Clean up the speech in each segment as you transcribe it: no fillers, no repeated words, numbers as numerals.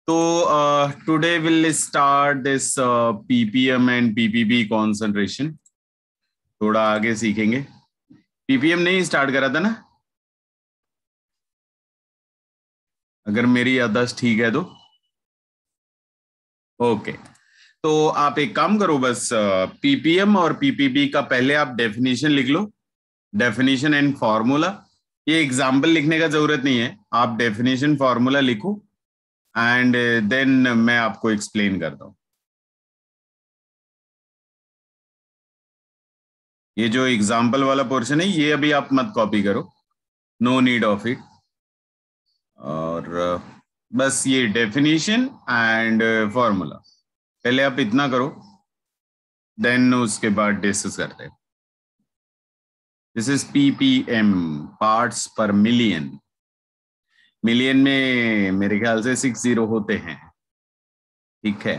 तो today will start this ppm and PPB concentration. थोड़ा आगे सीखेंगे। पीपीएम नहीं स्टार्ट करा था ना? अगर मेरी याददाश्त ठीक है तो ओके। तो आप एक काम करो, बस पीपीएम और पीपीबी का पहले आप डेफिनेशन लिख लो, डेफिनेशन एंड फॉर्मूला। ये एग्जाम्पल लिखने का जरूरत नहीं है, आप डेफिनेशन फॉर्मूला लिखो एंड देन मैं आपको एक्सप्लेन करता हूं। ये जो एग्जाम्पल वाला पोर्शन है ये अभी आप मत कॉपी करो, नो नीड ऑफ इट। और बस ये डेफिनेशन एंड फॉर्मूला पहले आप इतना करो, देन उसके बाद डिस्कस करते हैं। दिस इज पीपीएम, पार्ट्स पर मिलियन। मिलियन में मेरे ख्याल से 60 होते हैं, ठीक है।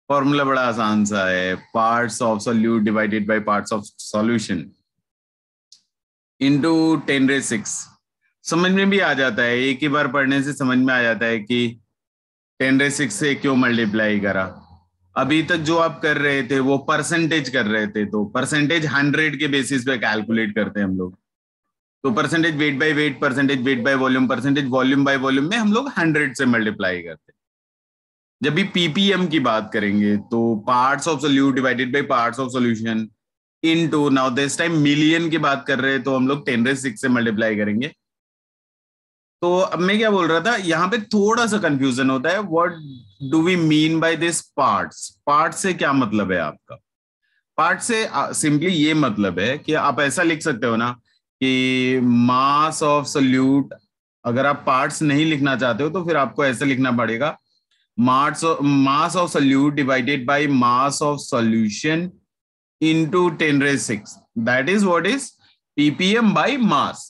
फॉर्मूला बड़ा आसान सा है, parts of solute divided by parts of solution into 10⁶। समझ में भी आ जाता है, एक ही बार पढ़ने से समझ में आ जाता है कि 10⁶ से क्यों मल्टीप्लाई करा। अभी तक जो आप कर रहे थे वो परसेंटेज कर रहे थे, तो परसेंटेज 100 के बेसिस पे कैलकुलेट करते हैं हम लोग। तो percentage weight by weight, percentage weight by volume, percentage volume by volume में हम लोग 100 से मल्टीप्लाई करते हैं। जब भी पीपीएम की बात करेंगे तो parts of solute divided by parts of solution into, now this time million की बात कर रहे हैं तो हम लोग 10⁶ से मल्टीप्लाई करेंगे। तो अब मैं क्या बोल रहा था, यहाँ पे थोड़ा सा कंफ्यूजन होता है, what do we mean by this parts. Part से क्या मतलब है आपका? पार्ट से सिंपली ये मतलब है कि आप ऐसा लिख सकते हो ना कि मास ऑफ सोल्यूट। अगर आप पार्ट्स नहीं लिखना चाहते हो तो फिर आपको ऐसा लिखना पड़ेगा, mass of solute divided by mass of solution into 10⁶। That is what is ppm by mass.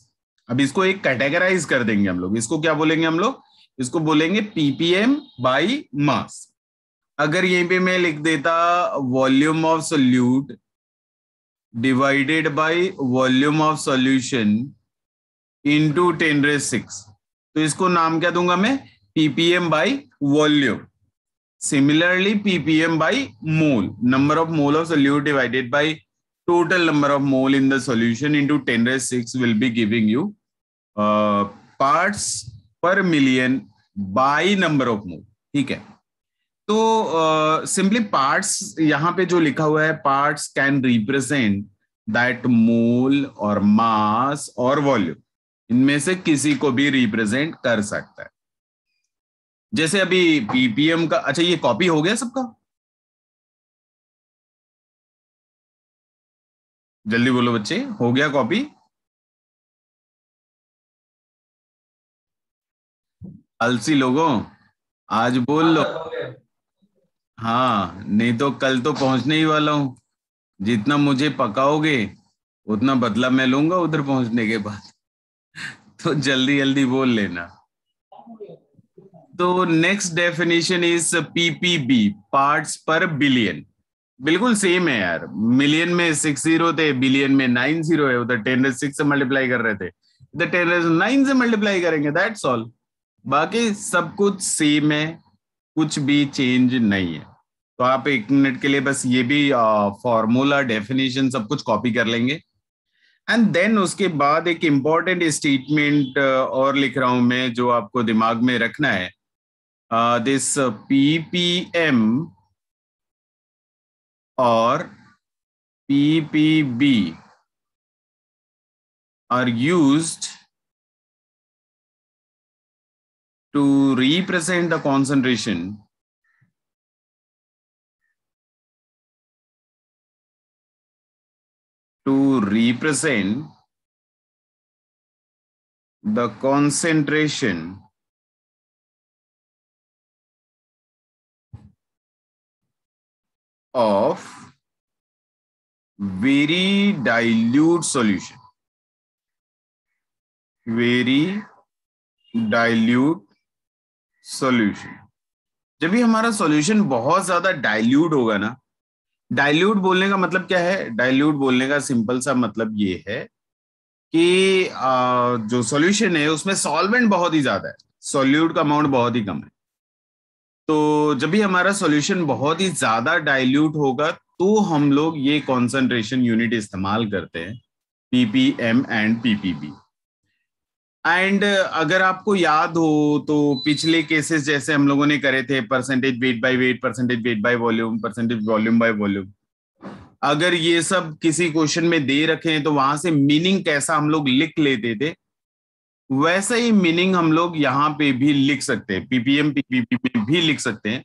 अब इसको एक कैटेगराइज कर देंगे हम लोग, इसको क्या बोलेंगे हम लोग? इसको बोलेंगे पीपीएम बाय मास। अगर यहीं पे मैं लिख देता volume of solute divided by volume of solution into 10⁶, तो इसको नाम क्या दूंगा मैं? Ppm by volume. Similarly ppm by mole, number of mole of solute divided bye total number of mole in the solution into 10⁶ will be giving you parts per million by number of mole, ठीक है। तो simply parts यहाँ पे जो लिखा हुआ है, parts can represent that मोल और मास और वॉल्यूम, इनमें से किसी को भी रिप्रेजेंट कर सकता है। जैसे अभी पीपीएम का, अच्छा ये कॉपी हो गया सबका? जल्दी बोलो बच्चे, हो गया कॉपी? आलसी लोगों, आज बोल लो। हाँ, नहीं तो कल तो पहुंचने ही वाला हूं। जितना मुझे पकाओगे उतना बदला मैं लूंगा उधर पहुंचने के बाद। तो जल्दी जल्दी बोल लेना। तो next definition is PPB, parts पर बिलियन। बिल्कुल सेम है यार, मिलियन में 60 थे, बिलियन में 90 है। उधर 10⁶ से मल्टीप्लाई कर रहे थे, इधर 10⁹ से मल्टीप्लाई करेंगे, दैट्स ऑल। बाकी सब कुछ सेम है, कुछ भी चेंज नहीं है। तो आप 1 मिनट के लिए बस ये भी फॉर्मूला, डेफिनेशन सब कुछ कॉपी कर लेंगे एंड देन उसके बाद एक इंपॉर्टेंट स्टेटमेंट और लिख रहा हूं मैं, जो आपको दिमाग में रखना है। दिस पीपीएम और PPB are used to represent the concentration to represent the concentration of very dilute solution, very dilute solution। जब भी हमारा सॉल्यूशन बहुत ज्यादा डाइल्यूट होगा ना, डाइल्यूट बोलने का मतलब क्या है? डाइल्यूट बोलने का सिंपल सा मतलब ये है कि जो सॉल्यूशन है उसमें सॉल्वेंट बहुत ही ज्यादा है, सॉल्यूट का अमाउंट बहुत ही कम है। तो जब भी हमारा सॉल्यूशन बहुत ही ज्यादा डाइल्यूट होगा तो हम लोग ये कॉन्सेंट्रेशन यूनिट इस्तेमाल करते हैं, पीपीएम एंड पीपीबी। एंड अगर आपको याद हो तो पिछले केसेस जैसे हम लोगों ने करे थे, percentage weight by weight, percentage weight by volume, percentage volume by volume, अगर ये सब किसी क्वेश्चन में दे रखे हैं तो वहां से मीनिंग कैसा हम लोग लिख लेते थे, वैसा ही मीनिंग हम लोग यहाँ पे भी लिख सकते हैं, पीपीएम पीपीबी में भी लिख सकते हैं।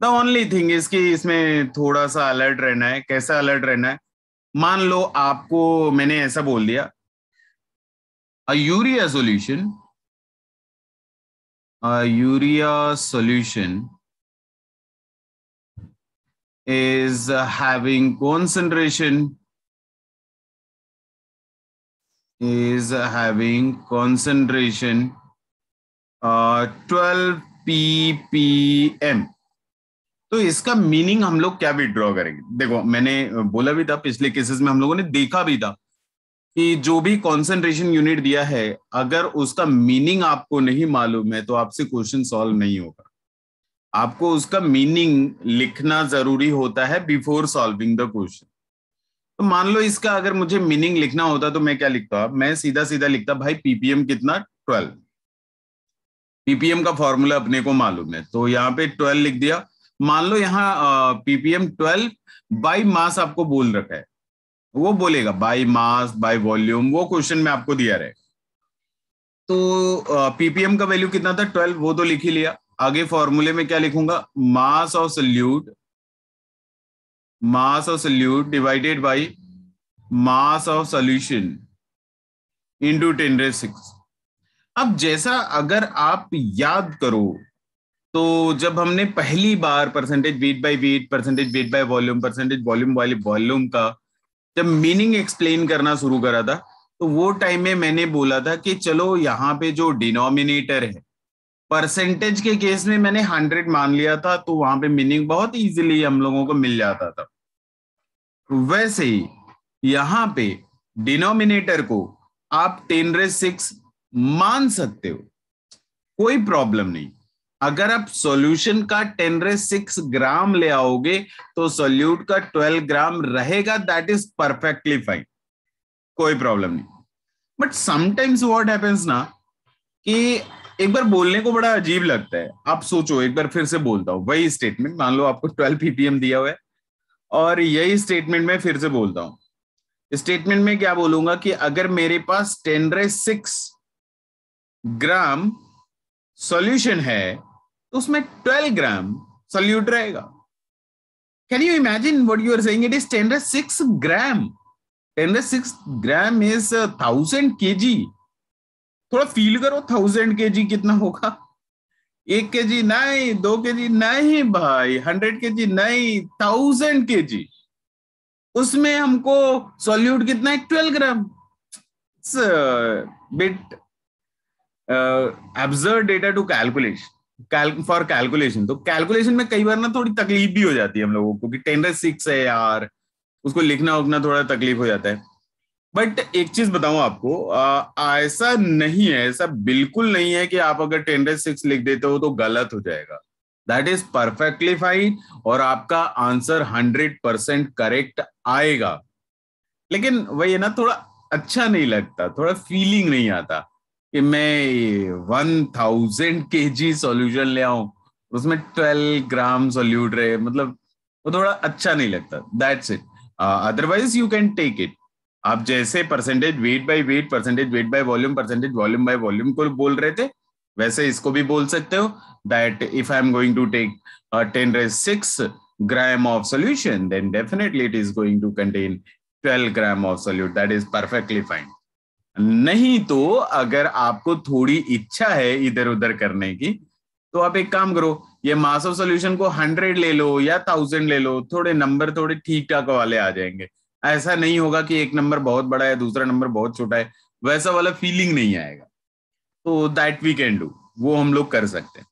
द ओनली थिंग इज कि इसमें थोड़ा सा अलर्ट रहना है। कैसा अलर्ट रहना है? मान लो आपको मैंने ऐसा बोल दिया, a urea solution is having concentration 12 ppm। तो इसका मीनिंग हम लोग क्या विड्रॉ करेंगे? देखो, मैंने बोला भी था, पिछले केसेस में हम लोगों ने देखा भी था कि जो भी कॉन्सेंट्रेशन यूनिट दिया है, अगर उसका मीनिंग आपको नहीं मालूम है तो आपसे क्वेश्चन सॉल्व नहीं होगा। आपको उसका मीनिंग लिखना जरूरी होता है बिफोर सॉल्विंग द क्वेश्चन। तो मान लो इसका अगर मुझे मीनिंग लिखना होता तो मैं क्या लिखता? मैं सीधा सीधा लिखता, भाई पीपीएम कितना? 12। पीपीएम का फॉर्मूला अपने को मालूम है तो यहाँ पे 12 लिख दिया। मान लो यहाँ पीपीएम 12 बाई मास आपको बोल रखा है, वो बोलेगा बाई मास बाई वॉल्यूम, वो क्वेश्चन में आपको दिया रहे। तो पीपीएम का वैल्यू कितना था? 12, वो तो लिख ही लिया। आगे फॉर्मूले में क्या लिखूंगा? Mass of solute divided by mass of solution into 10⁻⁶। अब जैसा अगर आप याद करो तो जब हमने पहली बार percentage weight by weight, percentage weight by volume, percentage volume वाले वॉल्यूम का जब मीनिंग एक्सप्लेन करना शुरू करा था, तो वो टाइम में मैंने बोला था कि चलो यहाँ पे जो डिनोमिनेटर है, परसेंटेज के केस में मैंने 100 मान लिया था तो वहां पे मीनिंग बहुत इजीली हम लोगों को मिल जाता था। वैसे ही यहाँ पे डिनोमिनेटर को आप 10⁻⁶ मान सकते हो, कोई प्रॉब्लम नहीं। अगर आप सॉल्यूशन का 10⁻⁶ ग्राम ले आओगे तो सोल्यूट का 12 ग्राम रहेगा, दैट इज परफेक्टली फाइन, कोई प्रॉब्लम नहीं। बट समटाइम्स व्हाट हैपेंस ना, कि एक बार बोलने को बड़ा अजीब लगता है। आप सोचो, एक बार फिर से बोलता हूं वही स्टेटमेंट, मान लो आपको 12 पीपीएम दिया हुआ है और यही स्टेटमेंट में फिर से बोलता हूं। स्टेटमेंट में क्या बोलूंगा कि अगर मेरे पास 10⁻⁶ ग्राम सॉल्यूशन है तो उसमें 12 ग्राम सोल्यूट रहेगा। Can you imagine what you are saying? It is 10⁻⁶ gram. 10⁻⁶ gram is 1000 kg। थोड़ा फील करो, 1000 kg कितना होगा? 1 kg नहीं, 2 kg नहीं भाई, 100 kg नहीं, 1000 kg। उसमें हमको सॉल्यूट कितना है? 12 gram. Bit absurd data to for calculation. तो कैलकुलेशन में कई बार ना थोड़ी तकलीफ भी हो जाती है हम लोगों को कि 10⁻⁶ है यार, उसको लिखना उतना थोड़ा तकलीफ हो जाता है। बट एक चीज बताऊं आपको, ऐसा नहीं है, ऐसा बिल्कुल नहीं है कि आप अगर 10⁻⁶ लिख देते हो तो गलत हो जाएगा। दैट इज परफेक्टली फाइन और आपका आंसर 100% करेक्ट आएगा। लेकिन वही है ना, थोड़ा अच्छा नहीं लगता, थोड़ा फीलिंग नहीं आता कि मैं 1000 kg सॉल्यूशन ले आऊं, उसमें 12 ग्राम सॉल्यूट रहे, मतलब वो थोड़ा अच्छा नहीं लगता। That's it. Otherwise you can take it. आप जैसे percentage weight by weight, percentage weight by volume, percentage volume by volume को बोल रहे थे, वैसे इसको भी बोल सकते हो that if I am going to take 10⁻⁶ gram of solution, then definitely it is going to contain 12 gram of solute. That is perfectly fine. नहीं तो अगर आपको थोड़ी इच्छा है इधर उधर करने की तो आप एक काम करो, ये मास ऑफ सॉल्यूशन को 100 ले लो या 1000 ले लो, थोड़े नंबर थोड़े ठीक ठाक वाले आ जाएंगे। ऐसा नहीं होगा कि एक नंबर बहुत बड़ा है दूसरा नंबर बहुत छोटा है, वैसा वाला फीलिंग नहीं आएगा। तो दैट वी कैन डू, वो हम लोग कर सकते हैं।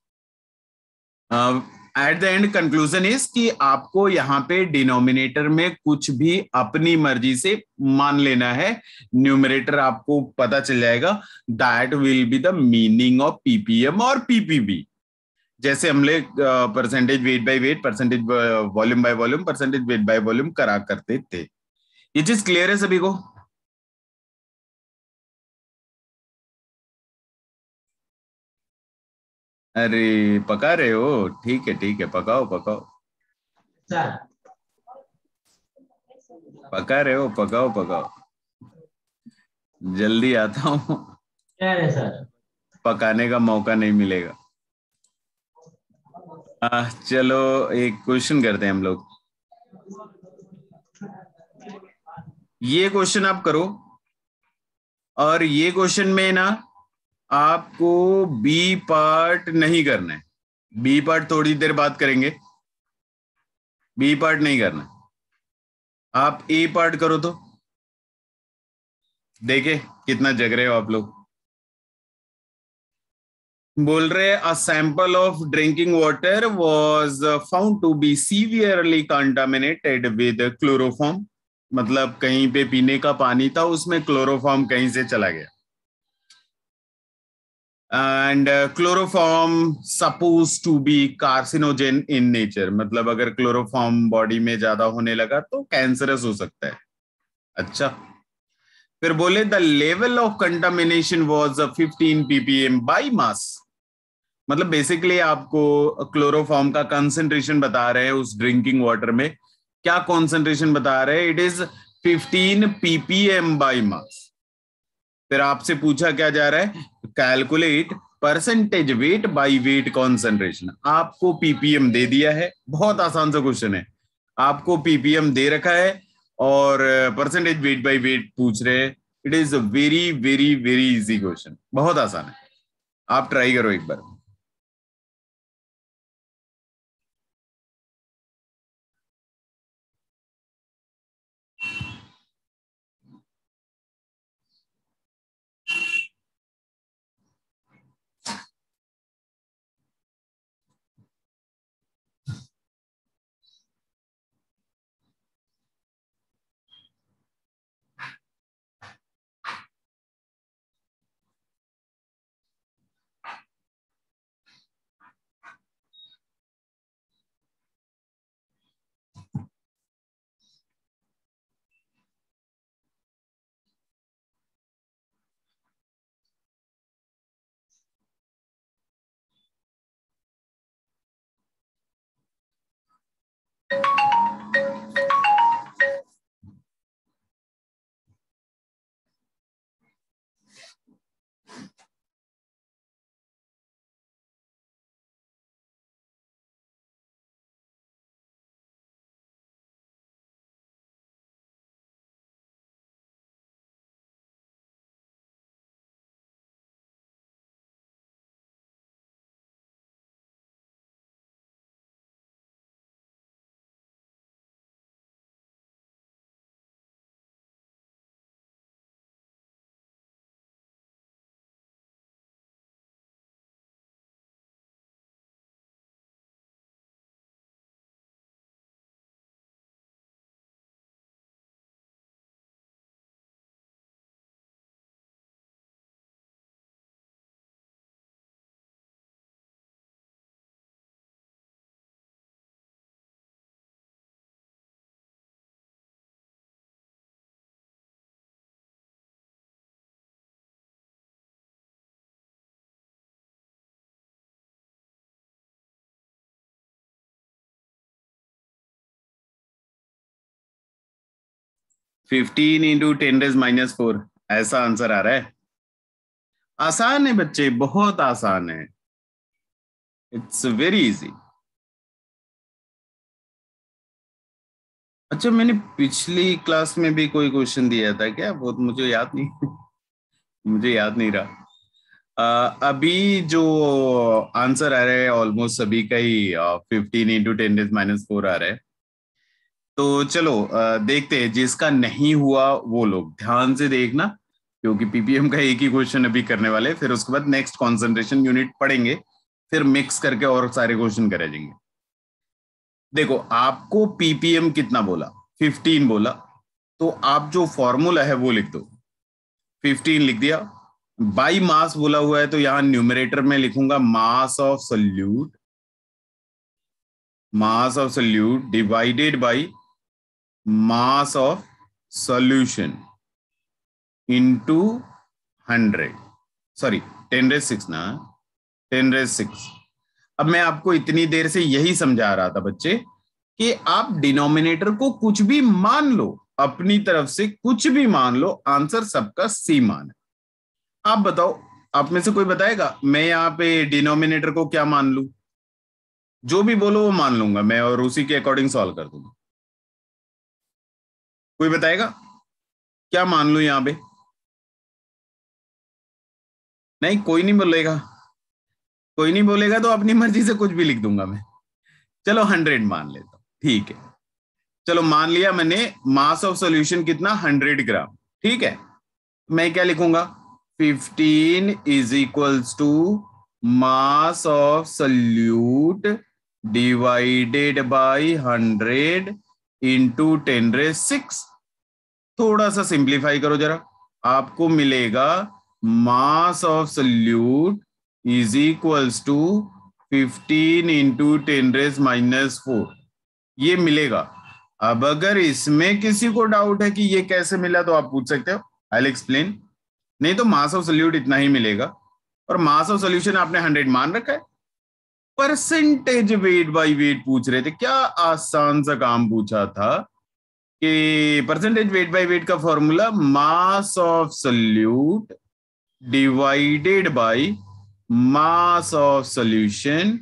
Eight the and conclusion is कि आपको यहाँ पे डिनोमिनेटर में कुछ भी अपनी मर्जी से मान लेना है, न्यूमरेटर आपको पता चल जाएगा, that will be the meaning of ppm और पीपीबी। जैसे हम लोग percentage weight by weight, percentage volume by volume, percentage weight by volume करा करते थे। ये चीज क्लियर है सभी को? अरे पका रहे हो, ठीक है, पकाओ पकाओ। सर पका रहे हो, पकाओ पकाओ। जल्दी आता हूँ। क्या है सर? पकाने का मौका नहीं मिलेगा। चलो एक क्वेश्चन करते हैं हम लोग। ये क्वेश्चन आप करो, और ये क्वेश्चन में ना आपको बी पार्ट नहीं करना है। बी पार्ट थोड़ी देर बाद करेंगे, बी पार्ट नहीं करना है। आप ए पार्ट करो तो देखे कितना जग रहे हो आप लोग। बोल रहे a sample of drinking water was found to be severely contaminated with chloroform. मतलब कहीं पे पीने का पानी था, उसमें क्लोरोफॉर्म कहीं से चला गया। And chloroform suppose to be carcinogen in nature. मतलब अगर क्लोरोफॉर्म बॉडी में ज्यादा होने लगा तो कैंसरस हो सकता है। अच्छा, फिर बोले the level of contamination was 15 ppm by mass. मतलब बेसिकली आपको क्लोरोफॉर्म का कंसंट्रेशन बता रहे हैं उस ड्रिंकिंग वाटर में। क्या कॉन्सेंट्रेशन बता रहे हैं? It is 15 ppm by mass. फिर आपसे पूछा क्या जा रहा है? Calculate percentage weight by wait concentration. आपको पीपीएम दे दिया है, बहुत आसान सा क्वेश्चन है। आपको पीपीएम दे रखा है और परसेंटेज वेट बाई वेट पूछ रहे हैं। It is a very very very easy question, बहुत आसान है। आप ट्राई करो एक बार। 15 इंटू 10⁻⁴, ऐसा आंसर आ रहा है। आसान है बच्चे, बहुत आसान है। It's very easy. अच्छा, मैंने पिछली क्लास में भी कोई क्वेश्चन दिया था क्या? वो तो मुझे याद नहीं। मुझे याद नहीं रहा। अभी जो आंसर आ रहा है ऑलमोस्ट सभी का ही 15 इंटू 10⁻⁴ आ रहा है। तो चलो देखते हैं, जिसका नहीं हुआ वो लोग ध्यान से देखना, क्योंकि पीपीएम का एक ही क्वेश्चन अभी करने वाले, फिर उसके बाद नेक्स्ट कॉन्सेंट्रेशन यूनिट पढ़ेंगे, फिर मिक्स करके और सारे क्वेश्चन करे जाएंगे। देखो आपको पीपीएम कितना बोला? 15 बोला। तो आप जो फॉर्मूला है वो लिख दो। 15 लिख दिया। बाई मास बोला हुआ है तो यहां न्यूमरेटर में लिखूंगा mass of solute, mass of solute divided by mass of solution into 100, sorry 10⁶ ना, 10⁶। अब मैं आपको इतनी देर से यही समझा रहा था बच्चे कि आप डिनोमिनेटर को कुछ भी मान लो, अपनी तरफ से कुछ भी मान लो, आंसर सबका सी मान है। आप बताओ, आप में से कोई बताएगा मैं यहाँ पे डिनोमिनेटर को क्या मान लूं? जो भी बोलो वो मान लूंगा मैं और उसी के अकॉर्डिंग सॉल्व कर दूंगा। कोई बताएगा क्या मान लूं यहां पे? नहीं, कोई नहीं बोलेगा। कोई नहीं बोलेगा तो अपनी मर्जी से कुछ भी लिख दूंगा मैं। चलो 100 मान लेता हूं, ठीक है। चलो मान लिया मैंने, मास ऑफ सॉल्यूशन कितना, 100 ग्राम, ठीक है। मैं क्या लिखूंगा, 15 is equals to mass of solute divided by 100 into 10⁶। थोड़ा सा सिंप्लीफाई करो जरा, आपको मिलेगा mass of solute is equals to 15 into 10⁻⁴, ये मिलेगा। अब अगर इसमें किसी को डाउट है कि ये कैसे मिला तो आप पूछ सकते हो, आई विल एक्सप्लेन। नहीं तो मास ऑफ सॉल्यूट इतना ही मिलेगा, और मास ऑफ सॉल्यूशन आपने 100 मान रखा है। परसेंटेज वेट बाय वेट पूछ रहे थे, क्या आसान सा काम पूछा था कि परसेंटेज वेट बाय वेट का formula mass of solute divided by mass of solution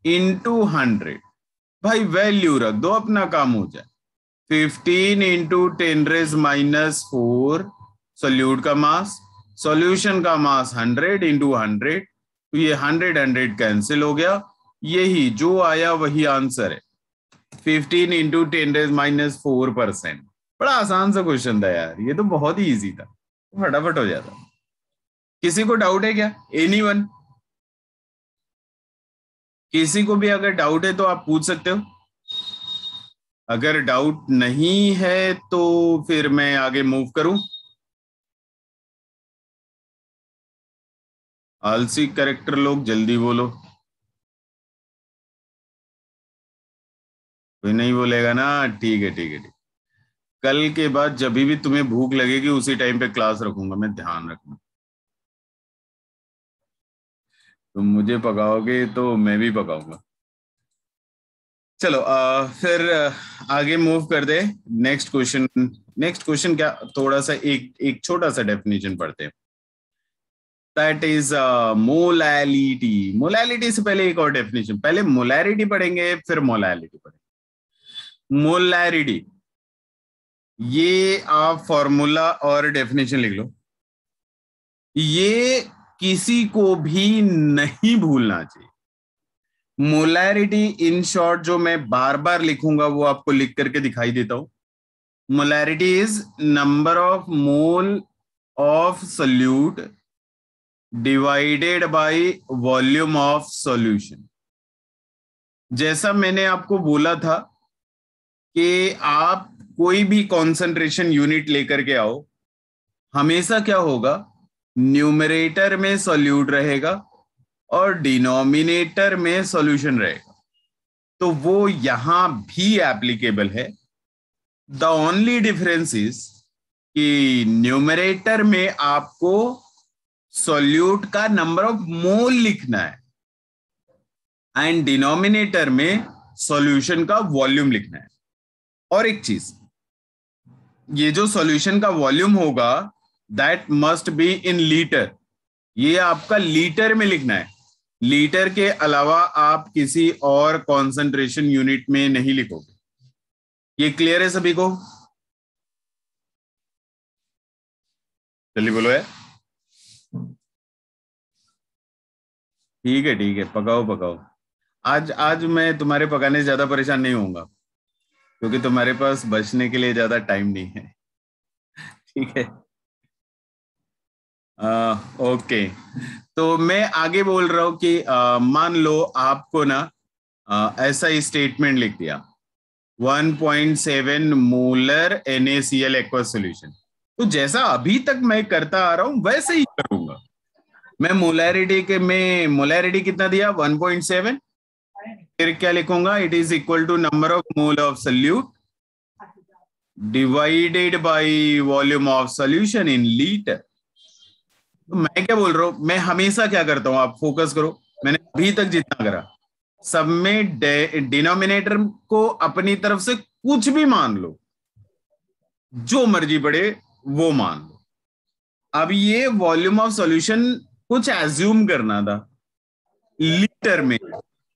into 100। भाई वैल्यू रख दो, अपना काम हो जाए। 15 इंटू 10⁻⁴ सॉल्यूट का मास, सॉल्यूशन का मास 100 इंटू 100, तो ये 100 कैंसिल हो गया, यही जो आया वही आंसर है, 15 इंटू 10⁻⁴%। बड़ा आसान सा क्वेश्चन था यार, ये तो बहुत ही इजी था, फटाफट हो जाता। किसी को डाउट है क्या? एनीवन? किसी को भी अगर डाउट है तो आप पूछ सकते हो। अगर डाउट नहीं है तो फिर मैं आगे मूव करूं। आलसी कैरेक्टर लोग जल्दी बोलो। कोई नहीं बोलेगा ना? ठीक है ठीक है ठीक। कल के बाद जब भी तुम्हें भूख लगेगी उसी टाइम पे क्लास रखूंगा मैं, ध्यान रखना। तुम मुझे पकाओगे तो मैं भी पकाऊंगा। चलो फिर आगे मूव कर दे। Next question. नेक्स्ट क्वेश्चन क्या, थोड़ा सा एक छोटा सा डेफिनेशन पढ़ते हैं। That is molality. मोलैलिटी से पहले एक और डेफिनेशन, पहले मोलैरिटी पढ़ेंगे फिर मोलैलिटी पढ़ेंगे। मोलैरिटी, ये आप फॉर्मूला और डेफिनेशन लिख लो, ये किसी को भी नहीं भूलना चाहिए। मोलैरिटी इन शॉर्ट जो मैं बार बार लिखूंगा वो आपको लिख करके दिखाई देता हूं। Molarity is number of mole of solute divided by volume of solution. जैसा मैंने आपको बोला था कि आप कोई भी कॉन्सेंट्रेशन यूनिट लेकर के आओ, हमेशा क्या होगा, न्यूमरेटर में सॉल्यूट रहेगा और डिनोमिनेटर में सॉल्यूशन रहेगा। तो वो यहां भी एप्लीकेबल है। द ओनली डिफरेंस इज कि न्यूमरेटर में आपको सॉल्यूट का नंबर ऑफ मोल लिखना है एंड डिनोमिनेटर में सॉल्यूशन का वॉल्यूम लिखना है। और एक चीज, ये जो सॉल्यूशन का वॉल्यूम होगा that must be in litre, ये आपका लीटर में लिखना है। लीटर के अलावा आप किसी और कॉन्सेंट्रेशन यूनिट में नहीं लिखोगे। ये क्लियर है सभी को? जल्दी बोलो है। ठीक है पकाओ पकाओ। आज मैं तुम्हारे पकाने से ज्यादा परेशान नहीं होऊंगा क्योंकि तुम्हारे पास बचने के लिए ज्यादा टाइम नहीं है। ठीक है ओके। तो मैं आगे बोल रहा हूं कि मान लो आपको ना ऐसा ही स्टेटमेंट लिख दिया, 1.7 मोलर NaCl एक्वस सॉल्यूशन। तो जैसा अभी तक मैं करता आ रहा हूं वैसे ही करूंगा मैं। मोलैरिटी कितना दिया, 1.7, फिर क्या लिखूंगा, it is equal to number of mole of solute divided by volume of solution in litre. तो मैं क्या बोल रहा हूं, मैं हमेशा क्या करता हूं, आप फोकस करो, मैंने अभी तक जितना करा सब में डिनोमिनेटर को अपनी तरफ से कुछ भी मान लो, जो मर्जी पड़े वो मान लो। अब ये वॉल्यूम ऑफ सॉल्यूशन कुछ एज्यूम करना था लीटर में,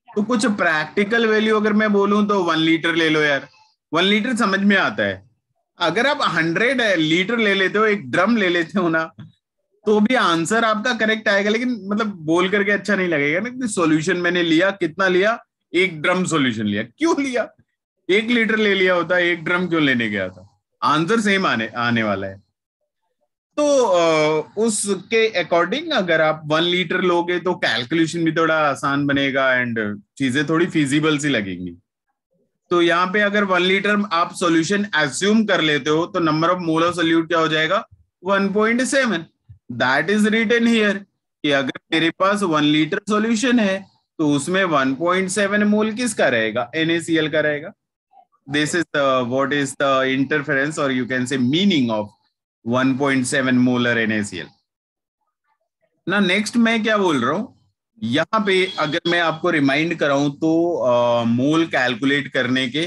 तो कुछ प्रैक्टिकल वैल्यू अगर मैं बोलूं तो 1 लीटर ले लो यार, 1 लीटर समझ में आता है। अगर आप 100 लीटर ले लेते हो, एक ड्रम ले लेते हो ना, तो भी आंसर आपका करेक्ट आएगा, लेकिन मतलब बोल करके अच्छा नहीं लगेगा ना कि सॉल्यूशन मैंने लिया, कितना लिया, 1 ड्रम सॉल्यूशन लिया। क्यों लिया, 1 लीटर ले लिया होता, 1 ड्रम क्यों लेने गया था, आंसर सेम आने आने वाला है। तो उसके अकॉर्डिंग अगर आप 1 लीटर लोगे तो कैलकुलेशन भी थोड़ा आसान बनेगा एंड चीजें थोड़ी फिजिबल सी लगेंगी। तो यहाँ पे अगर 1 लीटर आप सॉल्यूशन एज्यूम कर लेते हो तो number of mole of solute क्या हो जाएगा, 1.7। दैट इज रिटन हियर कि अगर मेरे पास 1 लीटर सॉल्यूशन है तो उसमें 1.7 मोल किसका रहेगा, NaCl का रहेगा। This is what is the interference और you can say meaning of 1.7 molar NaCl ना। नेक्स्ट मैं क्या बोल रहा हूं, यहां पे अगर मैं आपको रिमाइंड कराऊं तो मोल कैलकुलेट करने के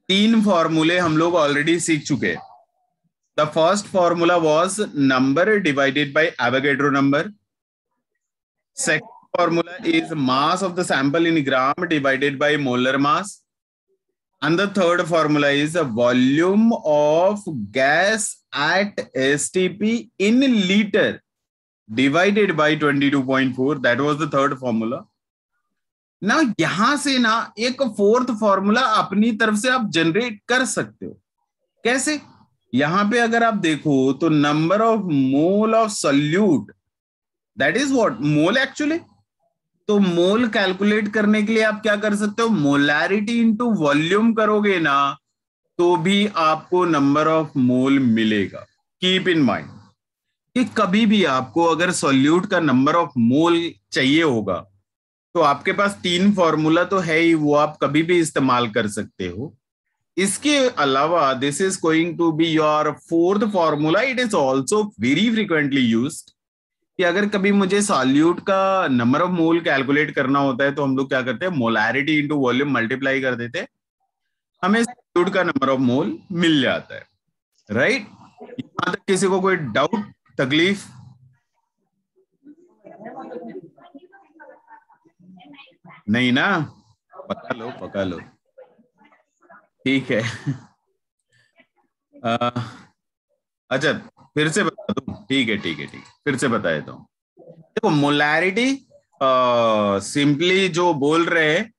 3 फॉर्मूले हम लोग ऑलरेडी सीख चुके हैं। The first formula was number divided by Avogadro number, second formula is mass of the sample in gram divided by molar mass, and the third formula is a volume of gas at STP in liter divided by 22.4. that was the third formula. ना यहां से ना एक fourth formula अपनी तरफ से आप generate कर सकते हो। कैसे, यहां पे अगर आप देखो तो number of mole of solute, that is what mole actually. तो मोल कैलकुलेट करने के लिए आप क्या कर सकते हो, मोलैरिटी इनटू वॉल्यूम करोगे ना तो भी आपको नंबर ऑफ मोल मिलेगा। कीप इन माइंड कि कभी भी आपको अगर सॉल्यूट का नंबर ऑफ मोल चाहिए होगा तो आपके पास 3 फॉर्मूला तो है ही, वो आप कभी भी इस्तेमाल कर सकते हो। इसके अलावा this is going to be your fourth formula, it is also very frequently used कि अगर कभी मुझे सॉल्यूट का नंबर ऑफ मोल कैलकुलेट करना होता है तो हम लोग क्या करते हैं, मोलैरिटी इनटू वॉल्यूम मल्टीप्लाई कर देते हैं, हमें सॉल्यूट का नंबर ऑफ मोल मिल जाता है। राइट, यहां तक किसी को कोई डाउट, तकलीफ? नहीं ना, पका लो पका लो, ठीक है। अच्छा फिर से बता दूं, ठीक है ठीक है ठीक है, फिर से बता देता हूँ। देखो मोलैरिटी सिंपली जो बोल रहे हैं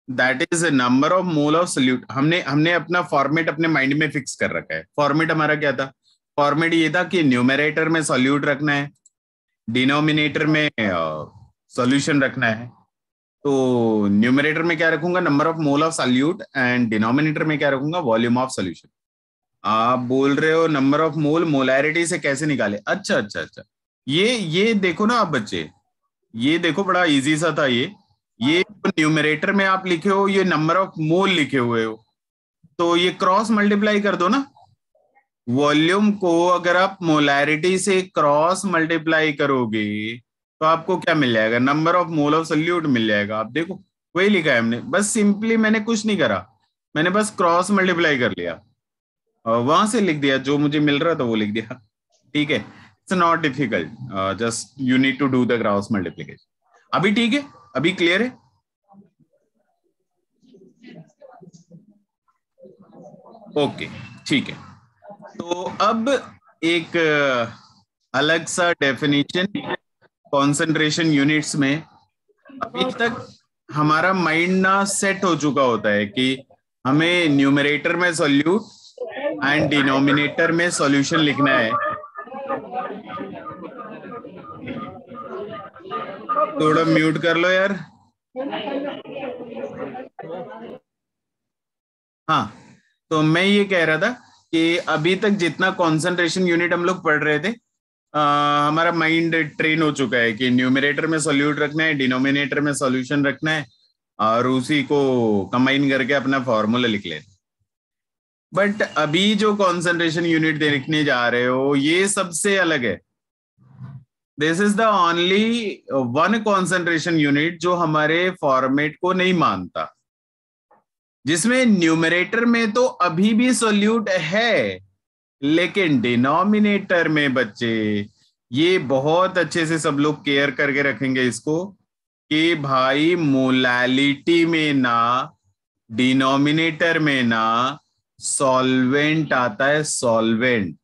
that is number of mole of solute. हमने हमने अपना फॉर्मेट अपने माइंड में फिक्स कर रखा है। फॉर्मेट हमारा क्या था, फॉर्मेट ये था कि न्यूमरेटर में सॉल्यूट रखना है, डिनोमिनेटर में सॉल्यूशन रखना है। तो न्यूमरेटर में क्या रखूंगा, number of mole of solute, and denominator में क्या रखूंगा, वॉल्यूम ऑफ सॉल्यूशन। आप बोल रहे हो नंबर ऑफ मोल मोलैरिटी से कैसे निकाले, अच्छा अच्छा अच्छा, ये देखो ना आप बच्चे, ये देखो बड़ा इजी सा था ये न्यूमरेटर में आप लिखे हो, ये नंबर ऑफ मोल लिखे हुए हो, तो ये क्रॉस मल्टीप्लाई कर दो ना। वॉल्यूम को अगर आप मोलैरिटी से क्रॉस मल्टीप्लाई करोगे तो आपको क्या मिल जाएगा, number of mole of solute मिल जाएगा। आप देखो वही लिखा है हमने, बस सिंपली मैंने कुछ नहीं करा, मैंने बस क्रॉस मल्टीप्लाई कर लिया और वहां से लिख दिया, जो मुझे मिल रहा था वो लिख दिया। ठीक है, it's not difficult, just you need to do the cross multiplication. अभी ठीक है, अभी क्लियर है? ओके ठीक है। तो अब एक अलग सा डेफिनेशन कंसंट्रेशन यूनिट्स में। अभी तक हमारा माइंड ना सेट हो चुका होता है कि हमें न्यूमरेटर में सॉल्यूट एंड डिनोमिनेटर में सॉल्यूशन लिखना है। थोड़ा म्यूट कर लो यार। हाँ, तो मैं ये कह रहा था कि अभी तक जितना कंसंट्रेशन यूनिट हम लोग पढ़ रहे थे, हमारा माइंड ट्रेन हो चुका है कि न्यूमरेटर में सॉल्यूट रखना है, डिनोमिनेटर में सॉल्यूशन रखना है, और उसी को कंबाइन करके अपना फॉर्मूला लिख लेना। बट अभी जो कॉन्सेंट्रेशन यूनिट देखने जा रहे हो ये सबसे अलग है। This is the only one concentration unit जो हमारे फॉर्मेट को नहीं मानता, जिसमें न्यूमरेटर में तो अभी भी सोल्यूट है, लेकिन डिनोमिनेटर में बच्चे ये बहुत अच्छे से सब लोग केयर करके रखेंगे इसको कि भाई मोलैलिटी में ना, डिनोमिनेटर में ना सॉल्वेंट आता है, सॉल्वेंट,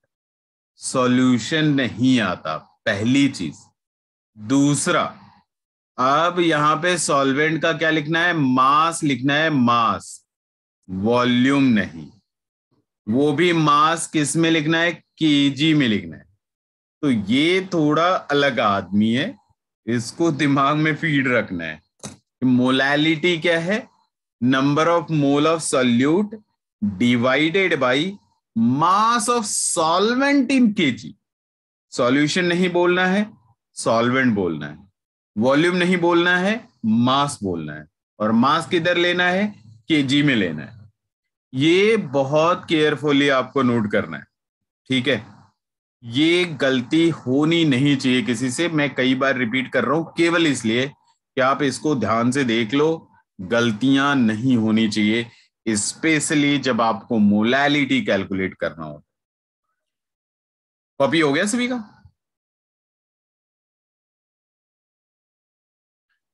सॉल्यूशन नहीं आता, पहली चीज। दूसरा, अब यहां पे सॉल्वेंट का क्या लिखना है, मास लिखना है, मास, वॉल्यूम नहीं। वो भी मास किस में लिखना है, केजी में लिखना है। तो ये थोड़ा अलग आदमी है, इसको दिमाग में फीड रखना है। मोलैलिटी क्या है, number of mole of solute divided by mass of solvent in KG. Solution नहीं बोलना है, सॉल्वेंट बोलना है। वॉल्यूम नहीं बोलना है, मास बोलना है। और मास किधर लेना है, केजी में लेना है। ये बहुत केयरफुली आपको नोट करना है, ठीक है। ये गलती होनी नहीं चाहिए किसी से। मैं कई बार रिपीट कर रहा हूं केवल इसलिए कि आप इसको ध्यान से देख लो। गलतियां नहीं होनी चाहिए, स्पेशली जब आपको मोलैलिटी कैलकुलेट करना हो। कॉपी हो गया सभी का?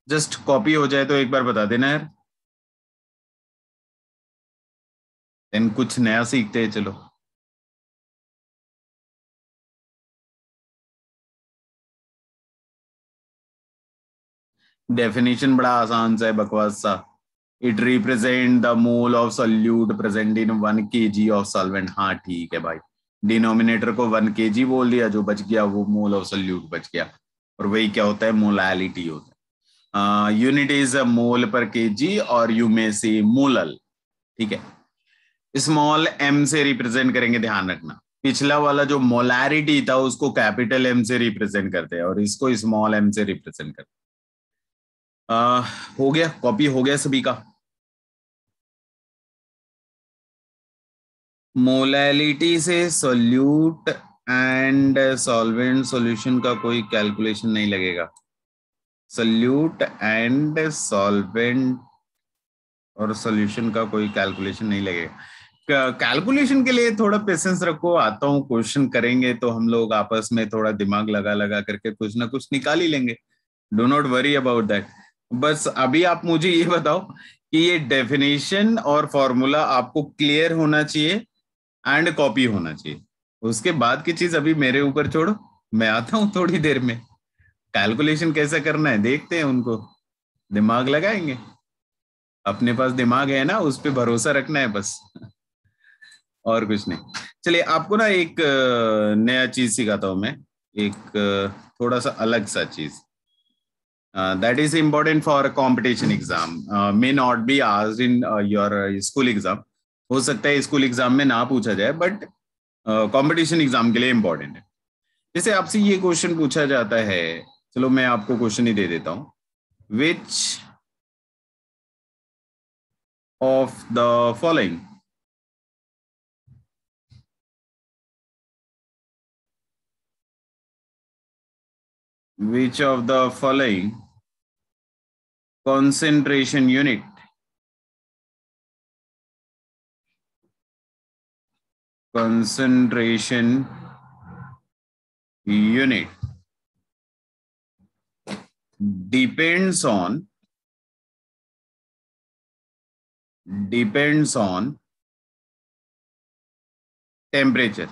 जस्ट कॉपी हो जाए तो एक बार बता देना यार, देन कुछ नया सीखते हैं। चलो, डेफिनेशन बड़ा आसान सा है, बकवास सा। It represent the mole of solute present in 1 kg of solvent. हाँ ठीक है भाई, डिनोमिनेटर को 1 kg बोल दिया, जो बच गया वो मोल ऑफ सोल्यूट बच गया। और वही क्या होता है, मोलैलिटी होता है। यूनिट इज अ मोल पर केजी और यू में से मोलल, ठीक है। स्मॉल एम से रिप्रेजेंट करेंगे, ध्यान रखना। पिछला वाला जो मोलैरिटी था उसको कैपिटल एम से रिप्रेजेंट करते हैं और इसको स्मॉल एम से रिप्रेजेंट करते हैं। हो गया, कॉपी हो गया सभी का? मोलैलिटी से सोल्यूट एंड सॉल्वेंट सॉल्यूशन का कोई कैलकुलेशन नहीं लगेगा। सोल्यूट एंड सॉल्वेंट और सॉल्यूशन का कोई कैलकुलेशन नहीं लगेगा। कैलकुलेशन के लिए थोड़ा पेशेंस रखो, आता हूँ, क्वेश्चन करेंगे तो हम लोग आपस में थोड़ा दिमाग लगा लगा करके कुछ ना कुछ निकाल ही लेंगे। Do not worry about that. बस अभी आप मुझे ये बताओ कि ये डेफिनेशन और फॉर्मूला आपको क्लियर होना चाहिए एंड कॉपी होना चाहिए। उसके बाद की चीज अभी मेरे ऊपर छोड़ो, मैं आता हूँ थोड़ी देर में। कैलकुलेशन कैसे करना है देखते हैं, उनको दिमाग लगाएंगे। अपने पास दिमाग है ना, उस पर भरोसा रखना है बस, और कुछ नहीं। चलिए, आपको ना एक नया चीज सिखाता हूं मैं, एक थोड़ा सा अलग सा चीज that is important for competition exam, may not be asked in your school exam. हो सकता है स्कूल एग्जाम में ना पूछा जाए, बट कंपटीशन एग्जाम के लिए इंपॉर्टेंट है। जैसे आपसे ये क्वेश्चन पूछा जाता है, चलो मैं आपको क्वेश्चन ही दे देता हूं। Which of the following which of the following concentration unit depends on temperature?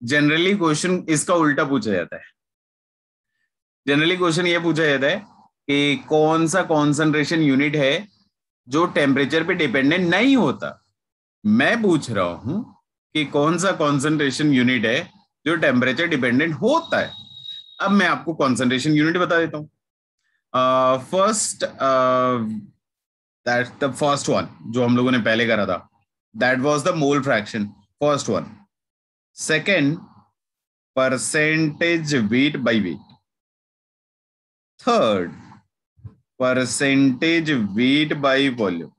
Generally question इसका उल्टा पूछा जाता है। जनरली क्वेश्चन ये पूछा जाता है कि कौन सा कॉन्सेंट्रेशन यूनिट है जो टेम्परेचर पे डिपेंडेंट नहीं होता। मैं पूछ रहा हूं कि कौन सा कॉन्सेंट्रेशन यूनिट है जो टेम्परेचर डिपेंडेंट होता है। अब मैं आपको कॉन्सेंट्रेशन यूनिट बता देता हूं। First, that's the first one जो हम लोगों ने पहले करा था, that was the mole fraction, first one. Second, percentage weight by wait. Third, percentage weight by volume,